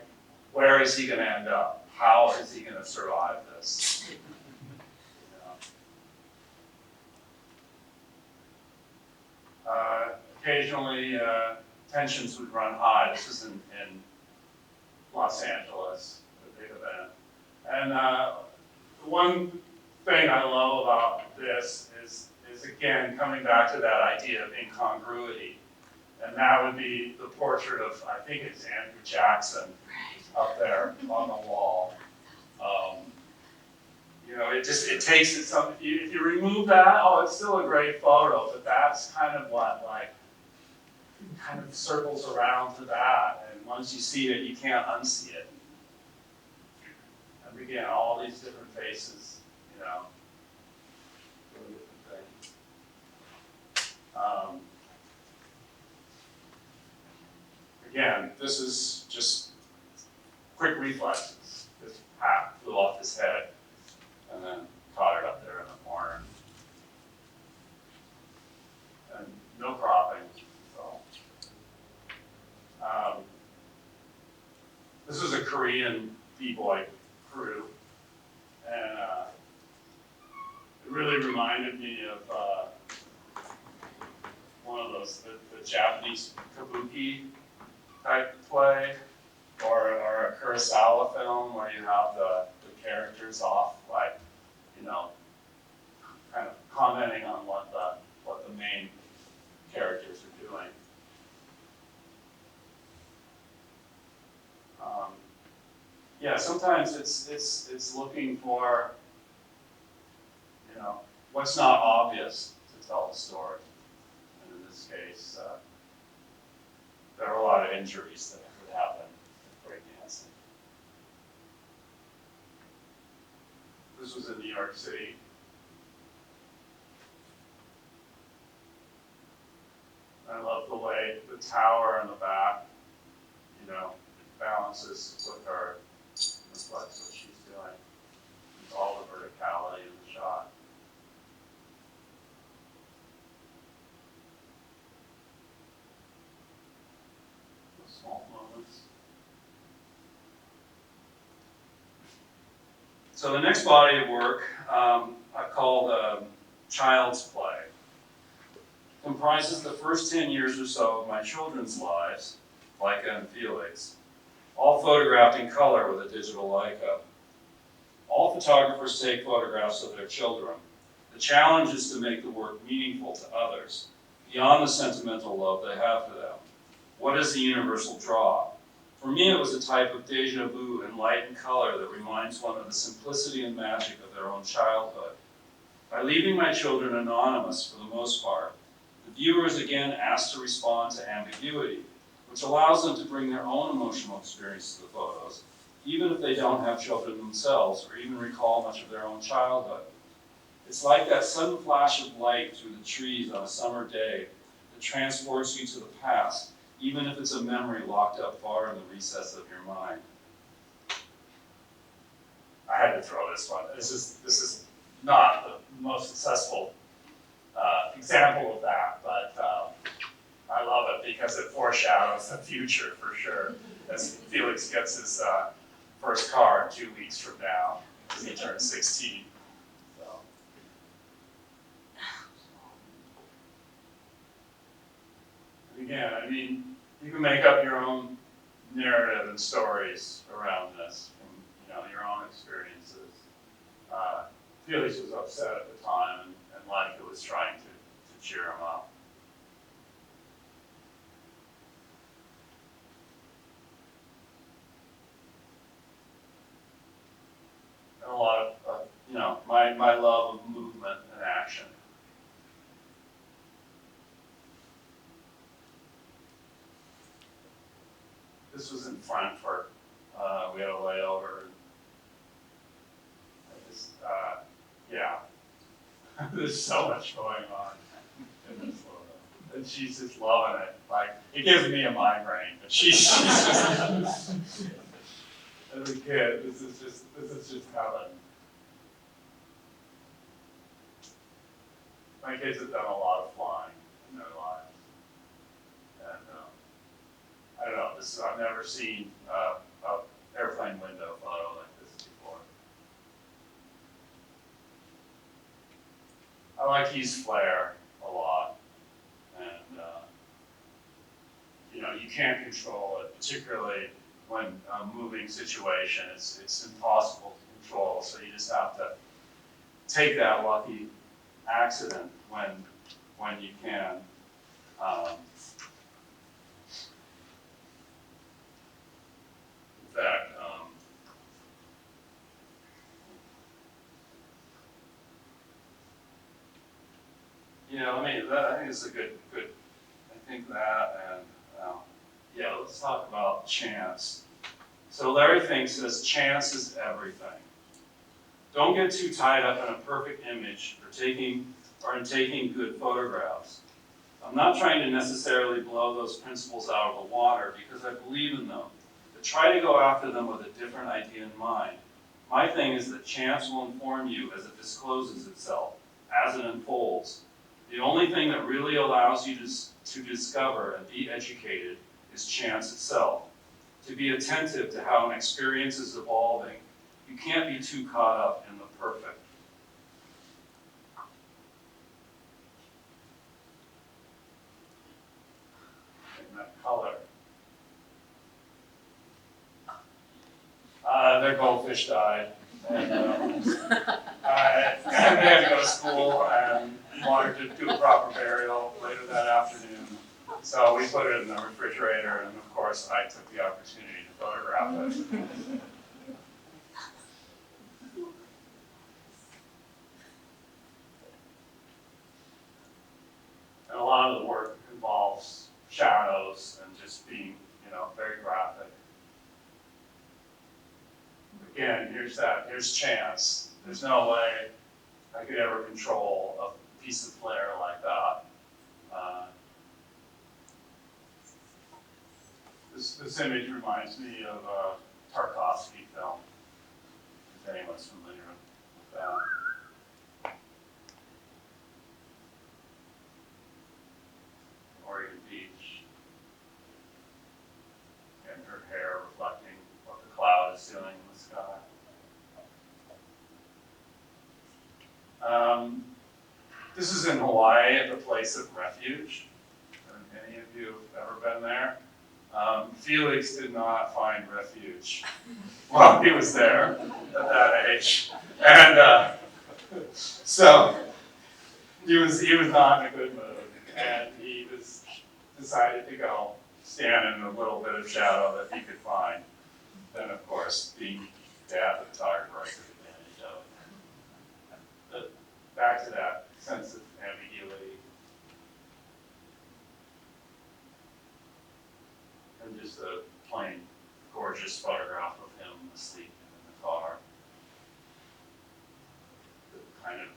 where is he going to end up? How is he going to survive this? Occasionally, tensions would run high. This was in Los Angeles, a big event. And the one thing I love about this is again, coming back to that idea of incongruity. And that would be the portrait of, I think it's Andrew Jackson up there on the wall. It takes it some, if you remove that, it's still a great photo, but that's kind of what, kind of circles around to that. And once you see it, you can't unsee it. And again, all these different faces, really different things. Again, this is just quick reflexes. This hat flew off his head and then caught it up there in the corner. And no cropping. So. This was a Korean b-boy crew. And it really reminded me of one of those, the Japanese kabuki type play, or a Kurosawa film where you have the characters off, kind of commenting on what the main characters are doing. Sometimes it's looking for, what's not obvious to tell the story. And in this case, there are a lot of injuries that could happen with breakdancing. This was in New York City. I love the way the tower in the back, balances with her, reflects what she's doing. It's all the verticality of the shot. The small moments. So the next body of work I called Child's Play. Comprises the first 10 years or so of my children's lives, Leica and Felix, all photographed in color with a digital Leica. All photographers take photographs of their children. The challenge is to make the work meaningful to others, beyond the sentimental love they have for them. What is the universal draw? For me, it was a type of deja vu in light and color that reminds one of the simplicity and magic of their own childhood. By leaving my children anonymous for the most part, the viewer is again asked to respond to ambiguity, which allows them to bring their own emotional experience to the photos, even if they don't have children themselves or even recall much of their own childhood. It's like that sudden flash of light through the trees on a summer day that transports you to the past, even if it's a memory locked up far in the recess of your mind. I had to throw this one. This is not the most successful example of that, but I love it because it foreshadows the future for sure. As Felix gets his first car 2 weeks from now, as he turns 16. So. And again, I mean, you can make up your own narrative and stories around this from your own experiences. Felix was upset at the time, and Leica was trying to cheer him up. And a lot of, my love of movement and action. This was in Frankfurt. We had a layover. There's so much going on in this photo. And she's just loving it. Like, it gives me a migraine, but she's just, as a kid, this is just heaven. My kids have done a lot of flying in their lives. And I don't know, I've never seen an airplane window photo like this before. I like to use flare a lot, and you can't control it, particularly when moving situation. It's impossible to control, so you just have to take that lucky accident when you can. In fact, I think it's a good. I think that, and let's talk about chance. So Larry Fink says chance is everything. Don't get too tied up in a perfect image in taking good photographs. I'm not trying to necessarily blow those principles out of the water because I believe in them, but try to go after them with a different idea in mind. My thing is that chance will inform you as it discloses itself, as it unfolds. The only thing that really allows you to discover and be educated is chance itself. To be attentive to how an experience is evolving. You can't be too caught up in the perfect. And that color. Their goldfish died. And they had to go to school and wanted to do a proper burial later that afternoon. So we put it in the refrigerator, and of course I took the opportunity to photograph it. And a lot of the work involves shadows and just being, very graphic. Again, here's chance. There's no way I could ever control a piece of flare like that. This image reminds me of a Tarkovsky film, if anyone's familiar with that. Oregon Beach, and her hair reflecting what the cloud is doing in the sky. This is in Hawaii at the place of refuge. Have any of you ever been there? Felix did not find refuge while he was there at that age. And so he was not in a good mood, and he just decided to go stand in a little bit of shadow that he could find. Then, of course, being dad, the photographer, I took advantage of it. But back to that sense of ambiguity. And just a plain, gorgeous photograph of him asleep in the car. It kind of,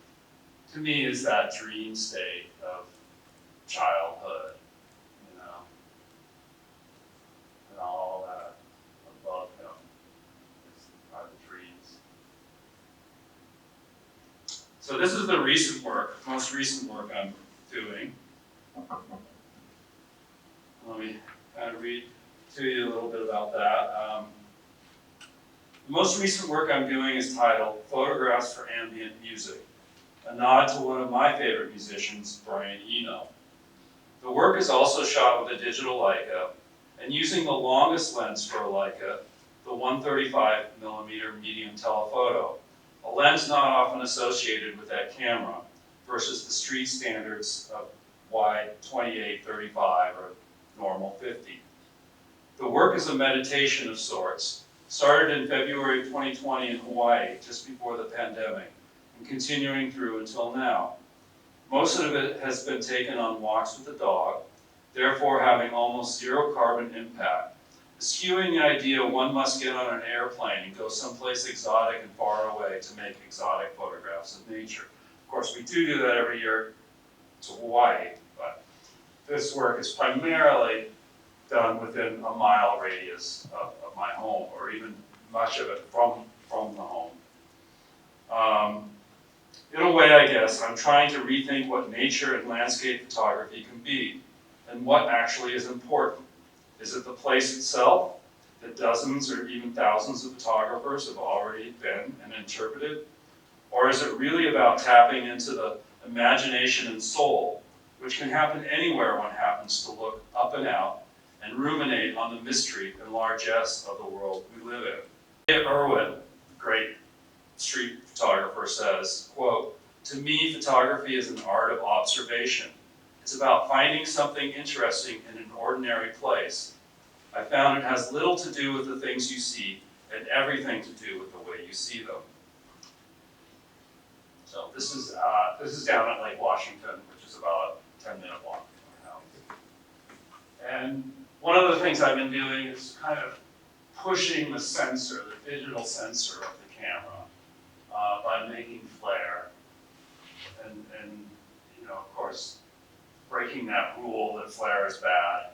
to me, is that dream state of childhood, So this is the recent work, most recent work I'm doing. Let me kind of read to you a little bit about that. The most recent work I'm doing is titled Photographs for Ambient Music, a nod to one of my favorite musicians, Brian Eno. The work is also shot with a digital Leica, and using the longest lens for a Leica, the 135mm medium telephoto, a lens not often associated with that camera, versus the street standards of wide 28-35 or normal 50. The work is a meditation of sorts, started in February of 2020 in Hawaii, just before the pandemic, and continuing through until now. Most of it has been taken on walks with the dog, therefore having almost zero carbon impact, eschewing the idea one must get on an airplane and go someplace exotic and far away to make exotic photographs of nature. Of course, we do that every year to Hawaii, but this work is primarily done within a mile radius of my home, or even much of it from the home. In a way, I guess, I'm trying to rethink what nature and landscape photography can be, and what actually is important. Is it the place itself that dozens or even thousands of photographers have already been and interpreted? Or is it really about tapping into the imagination and soul, which can happen anywhere one happens to look up and out and ruminate on the mystery and largesse of the world we live in? Irwin, great street photographer, says, quote, "To me, photography is an art of observation. It's about finding something interesting in an ordinary place. I found it has little to do with the things you see and everything to do with the way you see them." So this is down at Lake Washington, which is about a 10-minute walk from our house. And one of the things I've been doing is kind of pushing the sensor, the digital sensor of the camera, by making flare. And you know, of course, breaking that rule that flare is bad.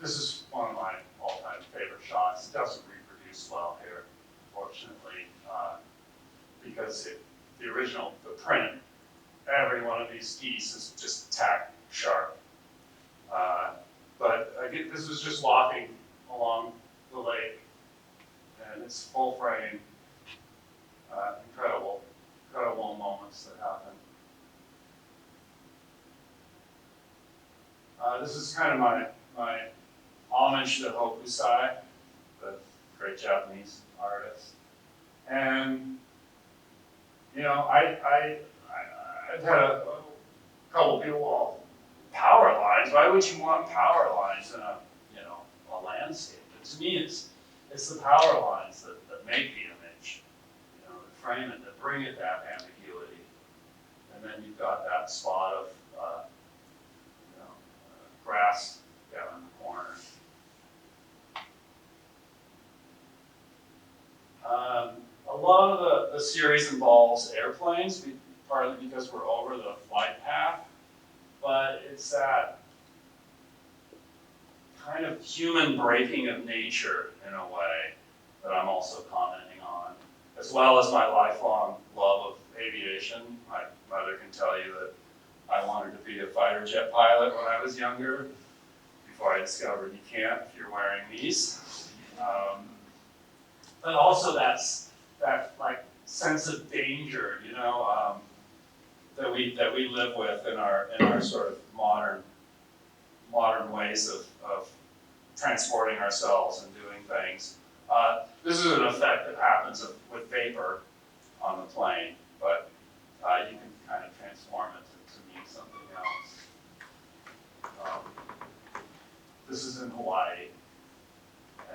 This is one of my all-time favorite shots. It doesn't reproduce well here, fortunately, because the print, every one of these geese is just tack sharp. But again, this was just walking along the lake, and it's full frame. Incredible moments that happen. This is kind of my homage to Hokusai, the great Japanese artist. And you know, I've had a couple people, well, power lines. Why would you want power lines in a landscape? But to me, it's the power lines that make the image, that frame it, that bring it that ambiguity. And then you've got that spot of grass down in the corner. A lot of the series involves airplanes, partly because we're over the flight path, but it's that kind of human breaking of nature in a way that I'm also commenting on, as well as my lifelong love of aviation. My mother can tell you that I wanted to be a fighter jet pilot when I was younger, before I discovered you can't if you're wearing these. But also that like sense of danger, that we live with in our sort of modern ways of transporting ourselves and doing things. This is an effect that happens with vapor on the plane, but you can kind of transform it to mean something else. This is in Hawaii,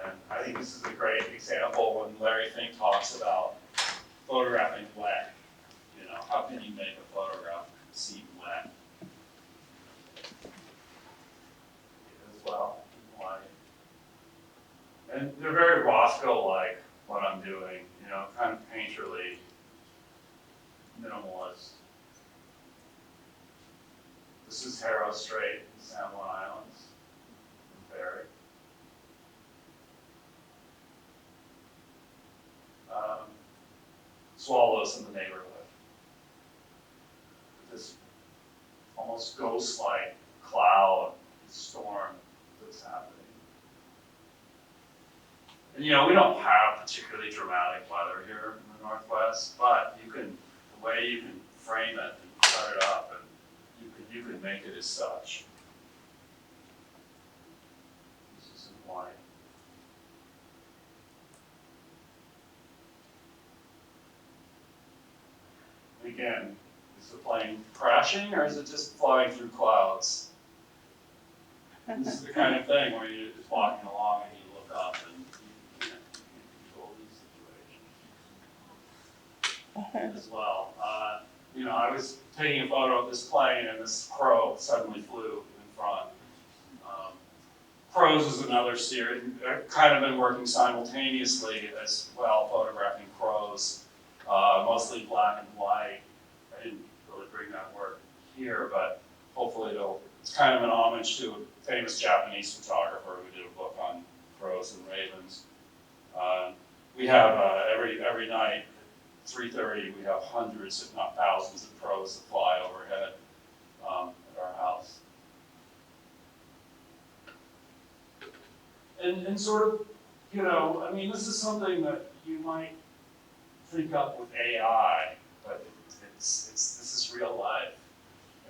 and I think this is a great example when Larry Fink talks about photographing wet. How can you make a photograph seem wet? As well in Hawaii. And they're very Roscoe-like, what I'm doing, kind of painterly, minimalist. This is Harrow Strait in San Juan Islands, ferry. swallows in the neighborhood. This almost ghost-like cloud storm that's happening. And we don't have particularly dramatic weather here in the Northwest, but the way you can frame it and cut it up, and you can make it as such. This is in white. Again, is the plane crashing or is it just flying through clouds? This is the kind of thing where you're just walking along and you look up and you can't control these situations as well. I was taking a photo of this plane and this crow suddenly flew in front. Crows is another series. I've kind of been working simultaneously as well, photographing crows, mostly black and white. I didn't really bring that work here, but hopefully it's kind of an homage to a famous Japanese photographer who did a book on crows and ravens. We have every night, 3:30, we have hundreds, if not thousands, of crows that fly overhead at our house. And sort of, this is something that you might think up with AI, but this is real life.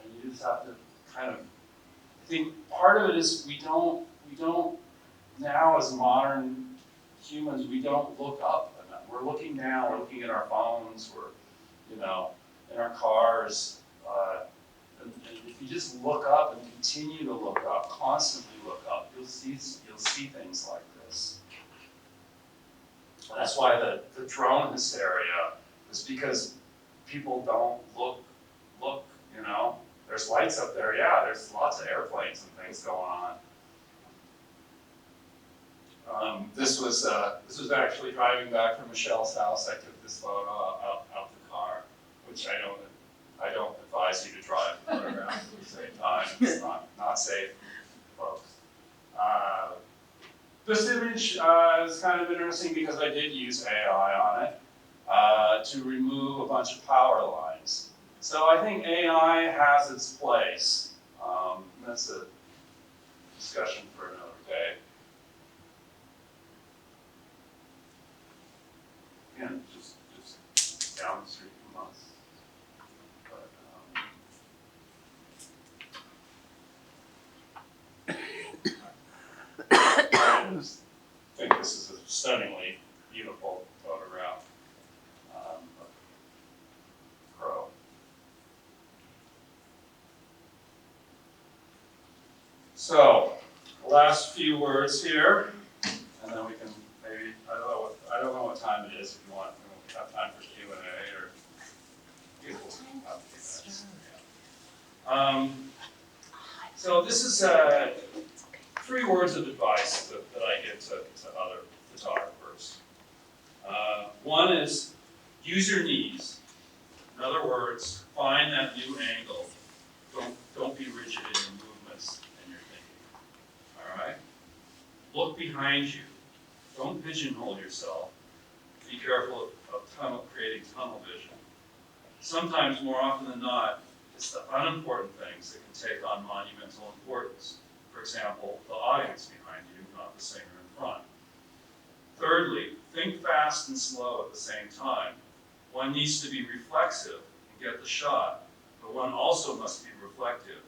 And you just have to kind of, I think part of it is we don't now as modern humans, we don't look up. We're looking down, we're looking at our phones, we're, in our cars. And if you just look up and continue to look up, constantly look up, you'll see things like this. That's why the drone hysteria is because people don't look, There's lights up there, yeah, there's lots of airplanes and things going on. This was actually driving back from Michelle's house. I took this photo out the car, which I don't advise you to drive and photograph at the same time. It's not safe, folks. This image is kind of interesting because I did use AI on it to remove a bunch of power lines. So I think AI has its place. That's a discussion for another day. Again, just down the street from us. I just think this is a stunningly beautiful photograph of crow. So, last few words here, and then we can maybe, I don't know what time it is if you want, we don't have time for Q&A or people. So this is 3 words of advice that I give to other photographers. One is use your knees. In other words, find that new angle. Don't be rigid in your movements and your thinking. All right? Look behind you. Don't pigeonhole yourself. Be careful of creating tunnel vision. Sometimes, more often than not, it's the unimportant things that can take on monumental importance. For example, the audience behind you, not the singer in front. Thirdly, think fast and slow at the same time. One needs to be reflexive and get the shot, but one also must be reflective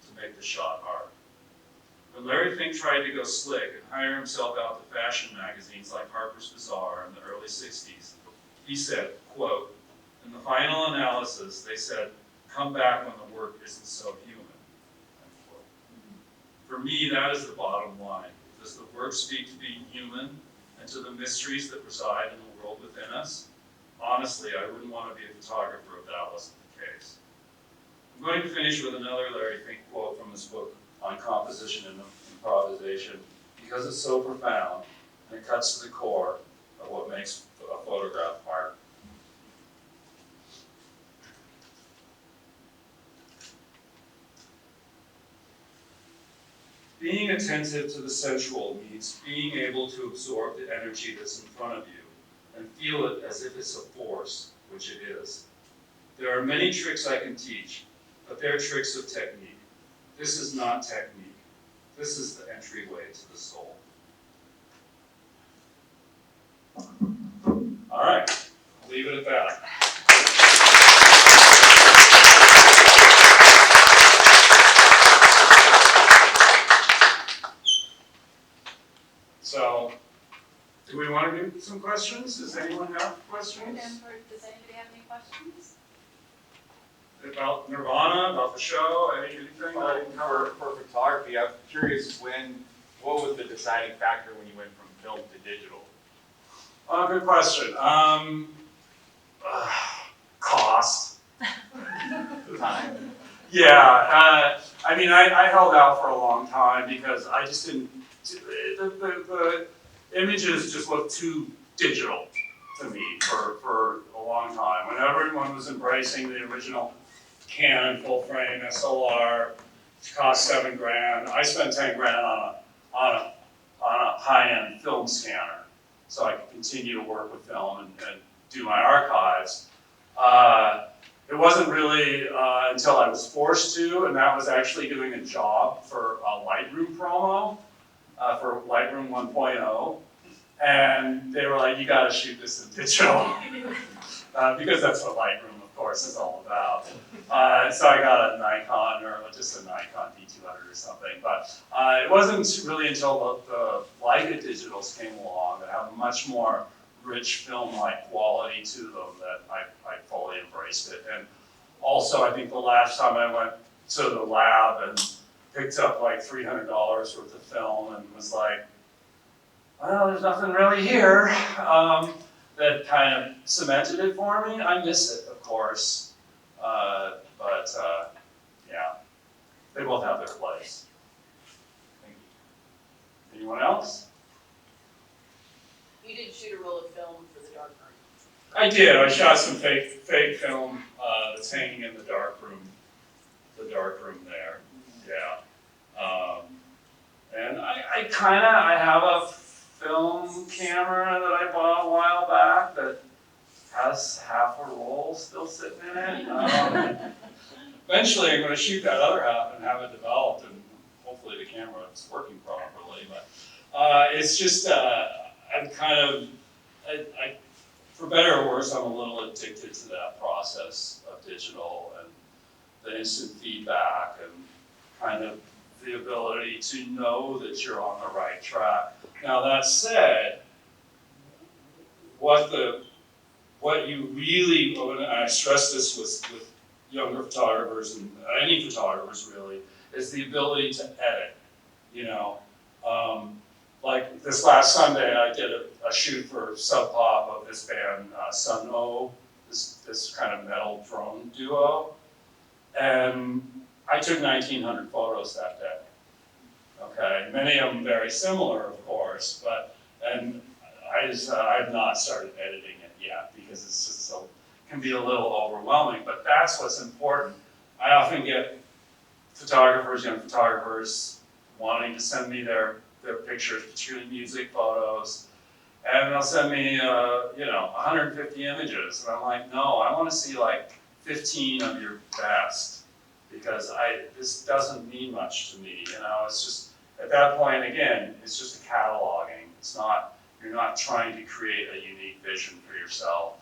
to make the shot hard. When Larry Fink tried to go slick and hire himself out to fashion magazines like Harper's Bazaar in the early 60s, he said, quote, "In the final analysis, they said, come back when the work isn't so human." For me, that is the bottom line. Does the work speak to being human and to the mysteries that reside in the world within us? Honestly, I wouldn't want to be a photographer if that wasn't the case. I'm going to finish with another Larry Fink quote from his book on composition and improvisation because it's so profound and it cuts to the core of what makes a photograph art. Being attentive to the sensual means being able to absorb the energy that's in front of you and feel it as if it's a force which it is. There are many tricks I can teach, but they're tricks of technique. This is not technique. This is the entryway to the soul. All right, I'll leave it at that. So, do we want to do some questions? Does anyone have questions? Does anybody have any questions? About Nirvana, about the show, anything that I can cover? For photography, I'm curious what was the deciding factor when you went from film to digital? Good question. Cost. Time. Yeah, I mean, I held out for a long time because I just didn't, the images just looked too digital to me for a long time. When everyone was embracing the original Canon full frame SLR, which cost $7,000, I spent $10,000 on a high-end film scanner, so I could continue to work with film and do my archives. It wasn't really until I was forced to, and that was actually doing a job for a Lightroom promo, for Lightroom 1.0. And they were like, you gotta shoot this in digital. Because that's what Lightroom, of course, is all about. So I got a Nikon, or just a Nikon D200 or something. But it wasn't really until the Leica digitals came along that have much more rich film-like quality to them that I fully embraced it. And also, I think the last time I went to the lab and picked up like $300 worth of film and was like, well, there's nothing really here, that kind of cemented it for me. I miss it, of course, but yeah, they both have their place. Thank you. Anyone else? You did shoot a roll of film for the dark room. I did. I shot some fake film that's hanging in the dark room there. Yeah. And I have a film camera that I bought a while back that has half a roll still sitting in it. Eventually, I'm going to shoot that other half and have it developed, and hopefully the camera is working properly. But it's just I'm kind of, for better or worse, I'm a little addicted to that process of digital and the instant feedback and kind of the ability to know that you're on the right track. Now that said, what you really, and I stress this with younger photographers and any photographers really, is the ability to edit. You know, like this last Sunday, I did a shoot for Sub Pop of this band Sun O, this kind of metal drone duo, and I took 1,900 photos that day. Okay, many of them very similar, of course, but I've not started editing it yet because it's just can be a little overwhelming. But that's what's important. I often get young photographers, wanting to send me their pictures, particularly music photos, and they'll send me 150 images, and I'm like, no, I want to see like 15 of your best. Because this doesn't mean much to me, it's just, at that point, again, it's just a cataloging. It's not, you're not trying to create a unique vision for yourself.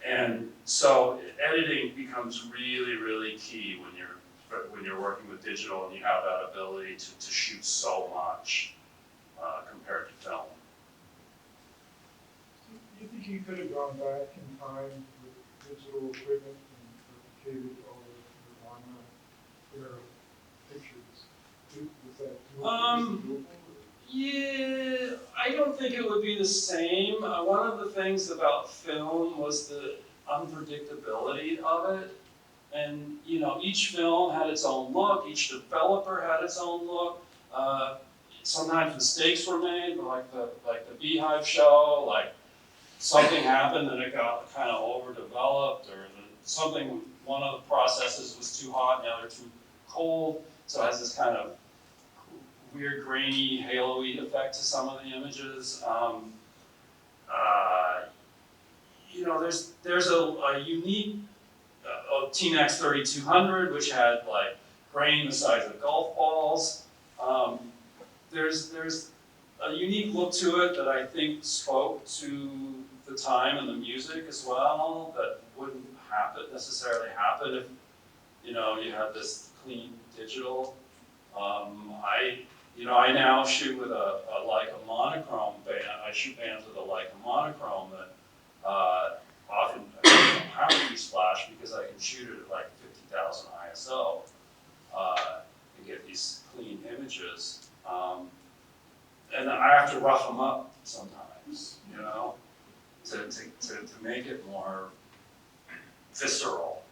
And so editing becomes really, really key when you're working with digital and you have that ability to shoot so much compared to film. Do you think you could have gone back in time with digital equipment and replicated all the Nirvana era pictures? Was that doable? Yeah, I don't think it would be the same. One of the things about film was the unpredictability of it. And, each film had its own look, each developer had its own look. Sometimes mistakes were made, like the Beehive show, like something happened and it got kind of overdeveloped, or one of the processes was too hot and the other too cold, so it has this kind of weird grainy, halo-y effect to some of the images. there's a unique T-Nex 3200, which had like grain the size of golf balls. There's a unique look to it that I think spoke to the time and the music as well, that wouldn't necessarily happen if, you had this clean digital. I now shoot with a Leica monochrome band. I shoot bands with a Leica monochrome that often I don't have to use flash because I can shoot it at like 50,000 ISO and get these clean images. And I have to rough them up sometimes, to make it more visceral.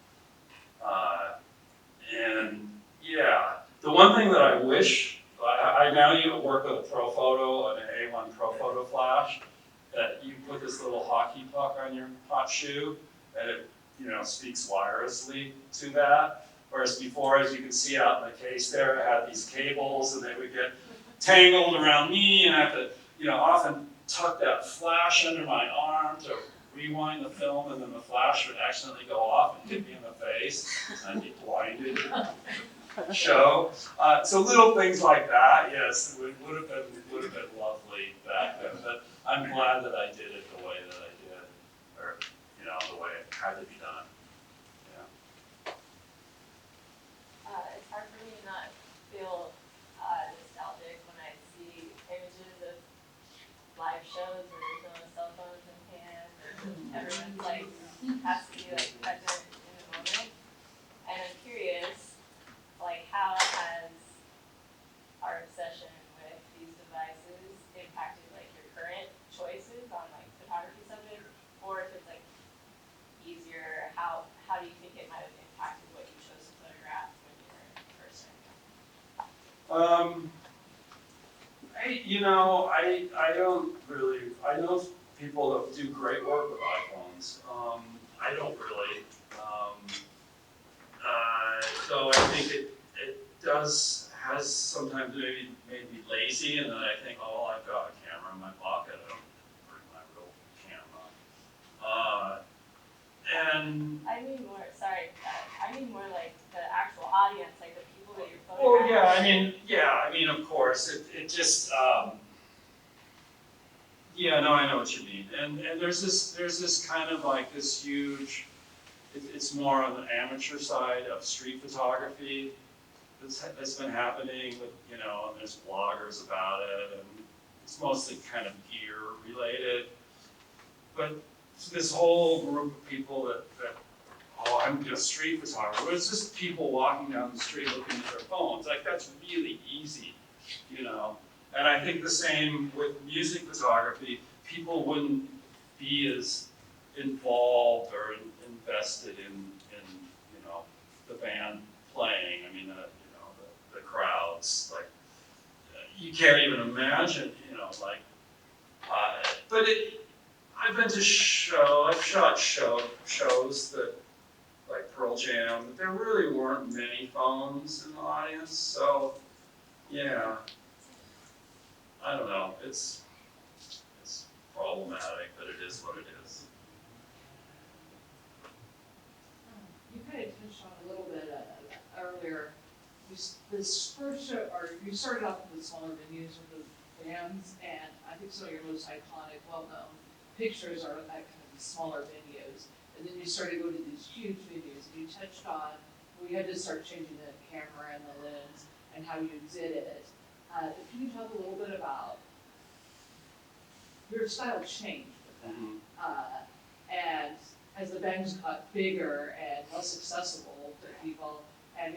And yeah, the one thing that I wish, I now work with a ProPhoto, an A1 ProPhoto flash, that you put this little hockey puck on your hot shoe, and it, speaks wirelessly to that. Whereas before, as you can see out in the case there, it had these cables, and they would get tangled around me, and I have to, often tuck that flash under my arm to rewind the film, and then the flash would accidentally go off and hit me in the face, and I'd be blinded. Show. So little things like that, yes, would have been lovely back then. But I'm glad that I did it the way that I did, or the way it had to be done. Yeah. It's hard for me to not feel nostalgic when I see images of live shows where there's no cell phones in hand, and everyone's like has to be like present in the moment. And I'm curious, like, how has our obsession with these devices impacted like your current choices on like photography subjects, or if it's like easier, how do you think it might have impacted what you chose to photograph when you were in person? I don't really. I know people that do great work with iPhones. I don't really. So I think it has sometimes maybe made me lazy, and then I think, oh, I've got a camera in my pocket. I don't bring my real camera. And I mean more like the actual audience, like the people that you're oh photographing. I mean, of course, it just. Yeah, no, I know what you mean. And there's this kind of like this huge. It's more on the amateur side of street photography that's been happening with, and there's bloggers about it, and it's mostly kind of gear related. But this whole group of people that I'm a street photographer, it's just people walking down the street looking at their phones. Like, that's really easy, And I think the same with music photography. People wouldn't be as involved or invested in the band playing. I mean, the crowds, like, you can't even imagine, but I've been to I've shot shows that, like Pearl Jam, there really weren't many phones in the audience, so, yeah, I don't know, it's problematic, but it is what it is. You kind of touched on a little bit earlier. This first show, or you started off with the smaller venues with the bands, and I think some of your most iconic, well-known pictures are at kind of the smaller venues. And then you started going to these huge venues, and you touched on, we had to start changing the camera and the lens and how you did it. Can you talk a little bit about your style changed with that? Mm-hmm. And as the bands got bigger and less accessible to people, and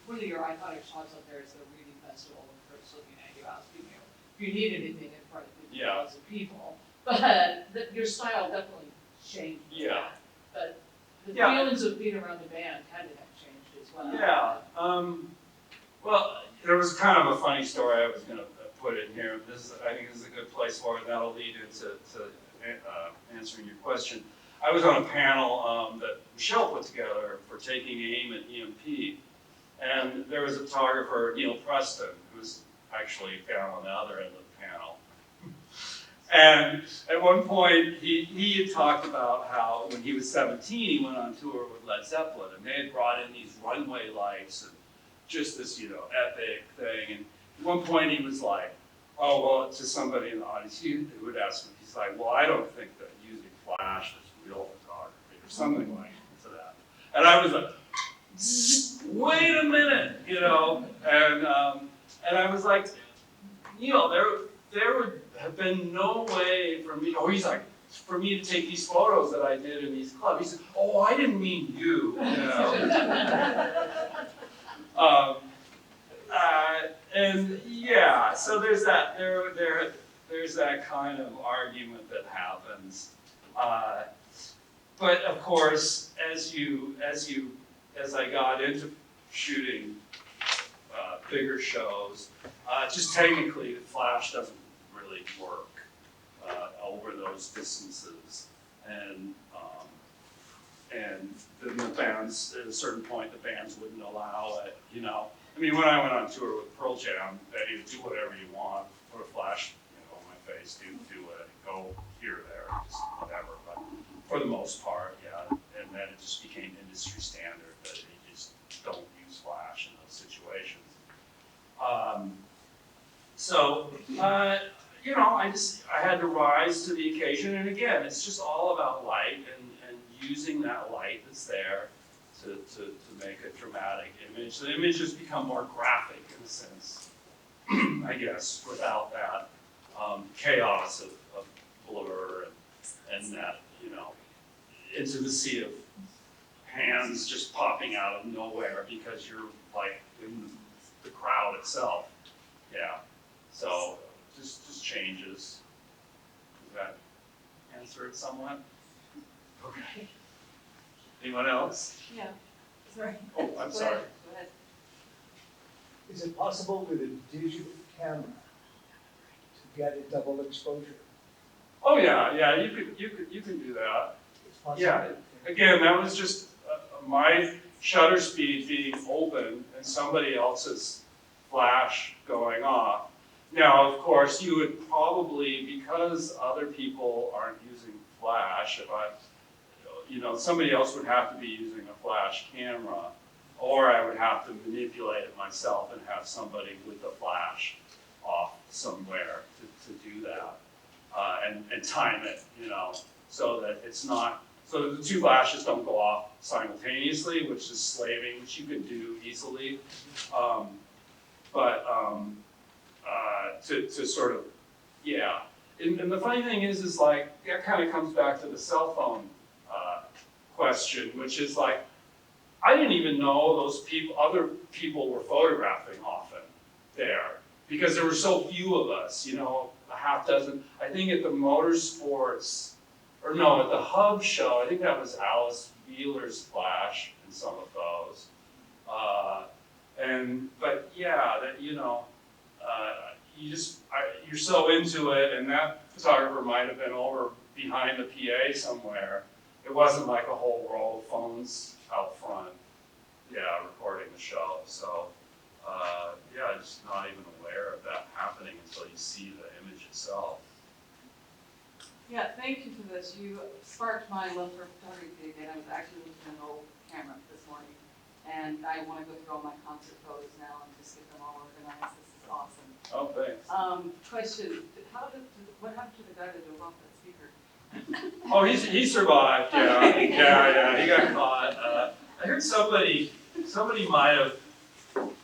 one of your iconic shots up there is the Reading Festival, and first looking at you, asking you if you need anything in front of thousands of people. But your style definitely changed. Yeah. But the Yeah. feelings of being around the band kind of have changed as well. Yeah. Well, there was kind of a funny story I was going to put in here. I think this is a good place for it, and that'll lead into answering your question. I was on a panel that Michelle put together for taking aim at EMP, and there was a photographer, Neil Preston, who's actually down on the other end of the panel. And at one point, he had talked about how when he was 17, he went on tour with Led Zeppelin, and they had brought in these runway lights and just this, epic thing. And at one point, he was like, oh, well, to somebody in the audience, who would ask him, he's like, well, I don't think that using flash is real photography, or something like that. And I was like, wait a minute, and I was like, there would have been no way for me, he's like, for me to take these photos that I did in these clubs. He said, oh, I didn't mean you, and yeah, so there's that, there's that kind of argument that happens. But of course, as I got into shooting bigger shows, just technically, the flash doesn't really work over those distances, and then the bands, at a certain point, the bands wouldn't allow it. I mean, when I went on tour with Pearl Jam, they do whatever you want, put a flash, on my face, do it, go here, there, just whatever. But for the most part, yeah, and then it just became industry standard that you just don't use flash in those situations. I had to rise to the occasion, and again, it's just all about light and using that light that's there to make a dramatic image. The images become more graphic in a sense, I guess, without that chaos of blur and that, intimacy of hands just popping out of nowhere because you're like in the crowd itself. Yeah. So just changes. Does that answer it somewhat? Okay. Anyone else? Yeah, sorry. Oh, I'm sorry. Go ahead. Is it possible with a digital camera to get a double exposure? Oh yeah, you can do that. It's possible? Yeah, again, that was just my shutter speed being open and somebody else's flash going off. Now, of course, you would probably, because other people aren't using flash, somebody else would have to be using a flash camera, or I would have to manipulate it myself and have somebody with the flash off somewhere to do that, and time it, so that it's not, so that the two flashes don't go off simultaneously, which is slaving, which you can do easily, to sort of, yeah. And the funny thing is like, that kind of comes back to the cell phone question, which is like, I didn't even know other people were photographing often there, because there were so few of us, a half dozen. I think at the Motorsports, at the Hub show, I think that was Alice Wheeler's flash in some of those. But yeah, that, you're so into it, and that photographer might have been over behind the PA somewhere. It wasn't like a whole row of phones out front, recording the show. So, just not even aware of that happening until you see the image itself. Yeah, thank you for this. You sparked my love for photography again. I was actually looking at an old camera this morning, and I want to go through all my concert photos now and just get them all organized. This is awesome. Oh, thanks. Question, what happened to the guy that drove off that speaker? Oh, he survived, yeah, he got caught. I heard somebody might have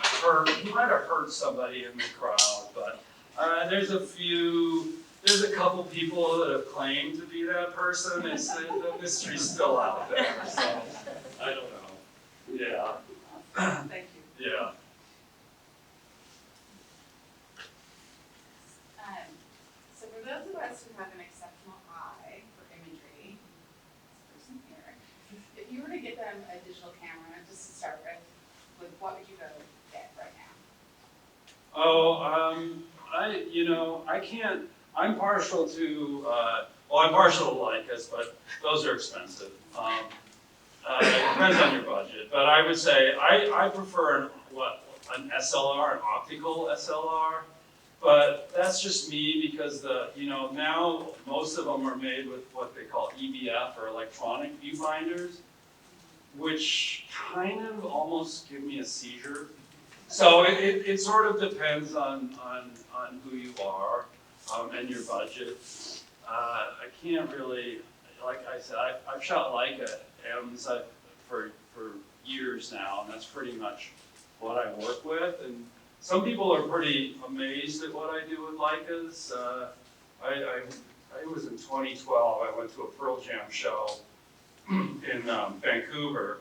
hurt somebody in the crowd, but there's a couple people that have claimed to be that person. The mystery's still out there, so I don't know. Yeah. Thank you. Yeah. So for those of us who have an exceptional eye for imagery, this person here, if you were to get them a digital camera, just to start with what would you go get right now? I can't, I'm partial to, I'm partial to Leicas, but those are expensive. It depends on your budget, but I would say I prefer an SLR, an optical SLR, But that's just me because now most of them are made with what they call EVF or electronic viewfinders, which kind of almost give me a seizure. So it sort of depends on who you are, and your budget. I can't really, like I said, I've shot Leica M's for years now, and that's pretty much what I work with. And some people are pretty amazed at what I do with Leicas. I was in 2012, I went to a Pearl Jam show in Vancouver,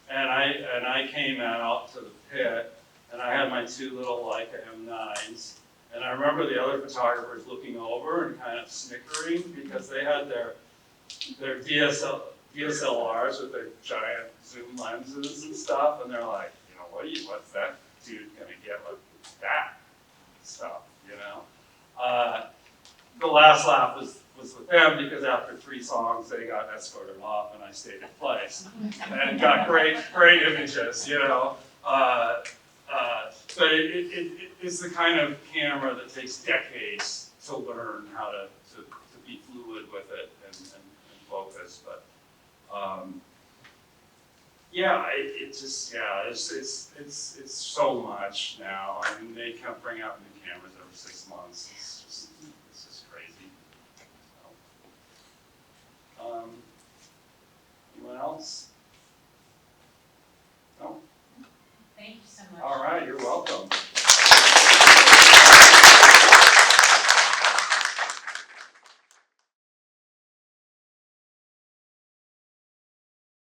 and I came out to the pit, and I had my two little Leica M9s, and I remember the other photographers looking over and kind of snickering because they had their DSLRs with their giant zoom lenses and stuff, and they're like, what's that dude gonna get with that stuff, The last lap was with them because after 3 songs they got escorted off and I stayed in place and got great images, But it's the kind of camera that takes decades to learn how to be fluid with it and focus. But it's so much now. I mean, they can't bring out new cameras every 6 months.